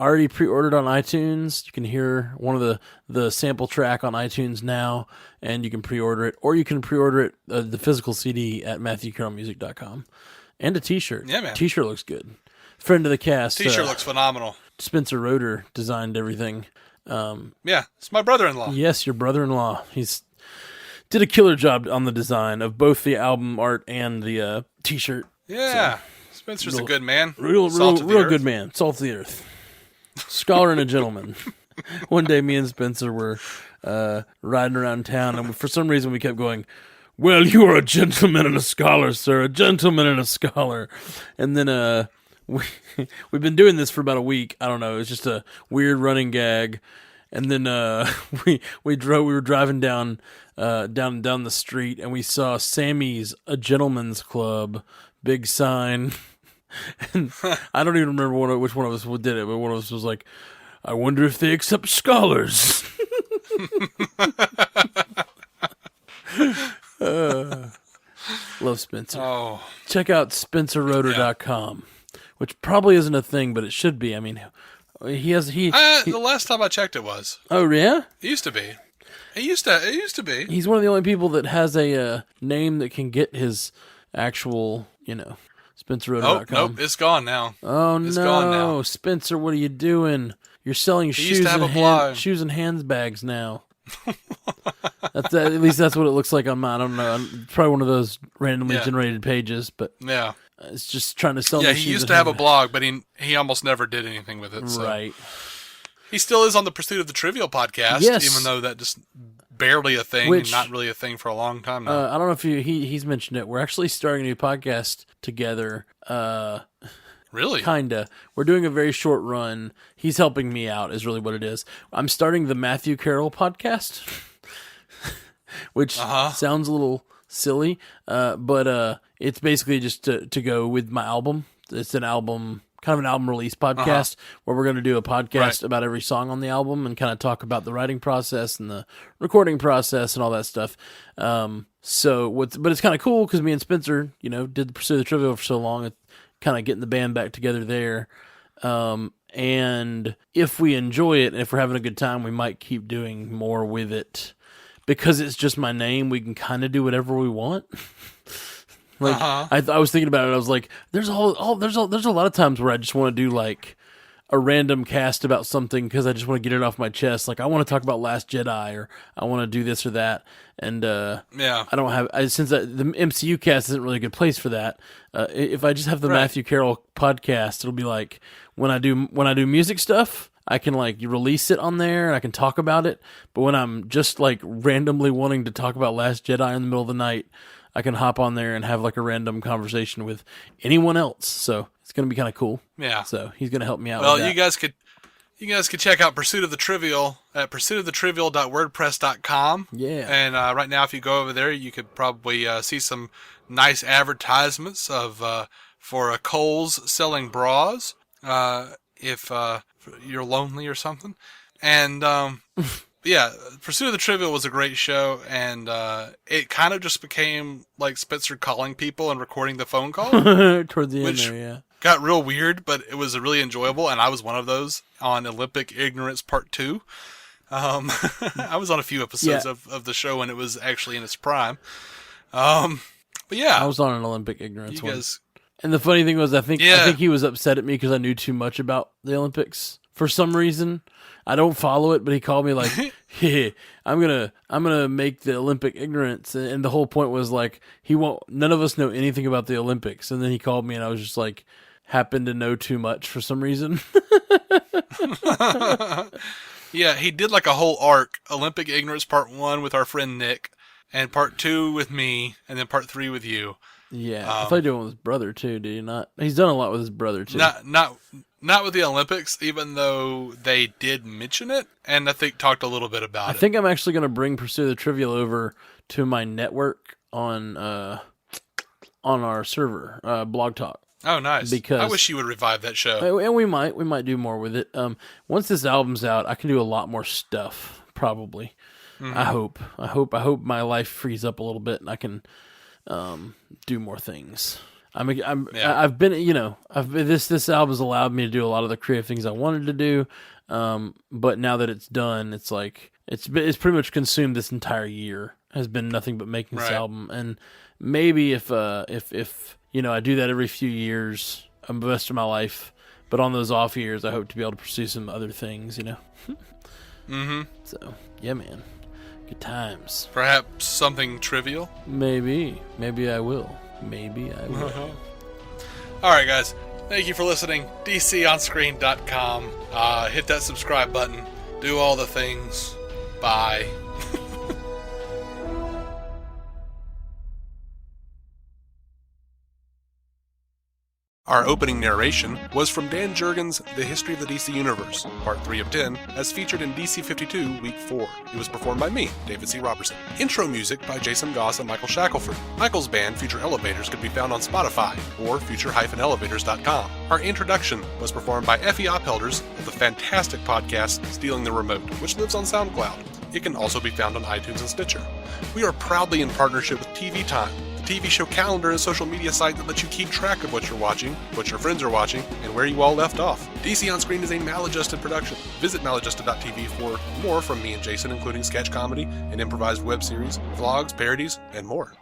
already pre-ordered on iTunes. You can hear one of the sample track on iTunes now, and you can pre-order it, or you can pre-order it the physical CD at MatthewCarrollmusic.com, and a T-shirt. Yeah, man. T-shirt looks good. Friend of the cast. T-shirt looks phenomenal. Spencer Roeder designed everything. Yeah, it's my brother-in-law. Yes, your brother-in-law. He's did a killer job on the design of both the album art and the T-shirt. Yeah, so, Spencer's a good man. Real good man. Salt of the earth. Scholar and a gentleman. One day me and Spencer were riding around town, and for some reason we kept going, well, you are a gentleman and a scholar, sir. A gentleman and a scholar. And then we've been doing this for about a week. I don't know. It's just a weird running gag. And then we were driving down the street, and we saw Sammy's A Gentleman's Club big sign. And I don't even remember which one of us did it, but one of us was like, I wonder if they accept scholars. Love Spencer. Oh. Check out SpencerRoeder.com, which probably isn't a thing, but it should be. I mean, the last time I checked it was. Oh, yeah? It used to be. It used to be. He's one of the only people that has a name that can get his actual, SpencerRoeder.com. Oh, nope, it's gone now. Oh, it's no. Gone now. Spencer, what are you doing? You're selling shoes and handbags now. At least that's what it looks like on mine. I don't know. It's probably one of those randomly generated pages, but yeah, it's just trying to sell. Yeah, he used to have a blog, but he almost never did anything with it. So. Right. He still is on the Pursuit of the Trivial podcast, even though that just barely a thing, and not really a thing for a long time now. I don't know if he's mentioned it. We're actually starting a new podcast together. Really? Kinda. We're doing a very short run. He's helping me out, is really what it is. I'm starting the Matthew Carroll podcast, which sounds a little silly. But it's basically just to go with my album. It's an album, kind of an album release podcast where we're going to do a podcast about every song on the album and kind of talk about the writing process and the recording process and all that stuff. But it's kind of cool because me and Spencer, did the Pursue the Trivial for so long, it's kind of getting the band back together there. And if we enjoy it and if we're having a good time, we might keep doing more with it. Because it's just my name, we can kind of do whatever we want. I was thinking about it. I was like, there's a lot of times where I just want to do like a random cast about something because I just want to get it off my chest. Like I want to talk about Last Jedi, or I want to do this or that. And I don't have since the MCU cast isn't really a good place for that. If I just have the Matthew Carroll podcast, it'll be like when I do music stuff, I can like release it on there and I can talk about it. But when I'm just like randomly wanting to talk about Last Jedi in the middle of the night, I can hop on there and have like a random conversation with anyone else. So it's going to be kind of cool. Yeah. So he's going to help me out with that. Well, you guys could check out Pursuit of the Trivial at pursuitofthetrivial.wordpress.com. Yeah. And right now, if you go over there, you could probably see some nice advertisements for Kohl's selling bras if you're lonely or something. And yeah, Pursuit of the Trivial was a great show, and it kind of just became like Spencer calling people and recording the phone call. Toward the end there, yeah. Got real weird, but it was really enjoyable, and I was one of those on Olympic Ignorance Part 2. I was on a few episodes of the show when it was actually in its prime. But yeah. I was on an Olympic Ignorance one. And the funny thing was, I think he was upset at me because I knew too much about the Olympics for some reason. I don't follow it, but he called me like, "Hey, I'm gonna make the Olympic Ignorance," and the whole point was like none of us know anything about the Olympics, and then he called me, and I was just like, happened to know too much for some reason. Yeah, he did like a whole arc: Olympic Ignorance Part 1 with our friend Nick, and Part 2 with me, and then Part 3 with you. Yeah, I thought he did one with his brother too. Did he not? He's done a lot with his brother too. Not with the Olympics, even though they did mention it, and I think talked a little bit about it. I think I'm actually going to bring Pursue the Trivial over to my network on our server, Blog Talk. Oh, nice! Because I wish you would revive that show. And we might do more with it. Once this album's out, I can do a lot more stuff. Probably, I hope my life frees up a little bit and I can do more things. I've been, this album's allowed me to do a lot of the creative things I wanted to do. But now that it's done, it's like, it's pretty much consumed this entire year, has been nothing but making this album. And maybe if I do that every few years, the rest of my life, but on those off years, I hope to be able to pursue some other things, Mm-hmm. So, yeah, man. Good times. Perhaps something trivial? Maybe I will. All right, guys. Thank you for listening. DCOnScreen.com. Hit that subscribe button. Do all the things. Bye. Our opening narration was from Dan Jurgens' The History of the DC Universe, Part 3 of 10, as featured in DC 52, Week 4. It was performed by me, David C. Robertson. Intro music by Jason Goss and Michael Shackelford. Michael's band, Future Elevators, could be found on Spotify or future-elevators.com. Our introduction was performed by Effie Oppelders of the fantastic podcast Stealing the Remote, which lives on SoundCloud. It can also be found on iTunes and Stitcher. We are proudly in partnership with TV Time, the TV show calendar and social media site that lets you keep track of what you're watching, what your friends are watching, and where you all left off. DC On Screen is a maladjusted production. Visit maladjusted.tv for more from me and Jason, including sketch comedy, an improvised web series, vlogs, parodies, and more.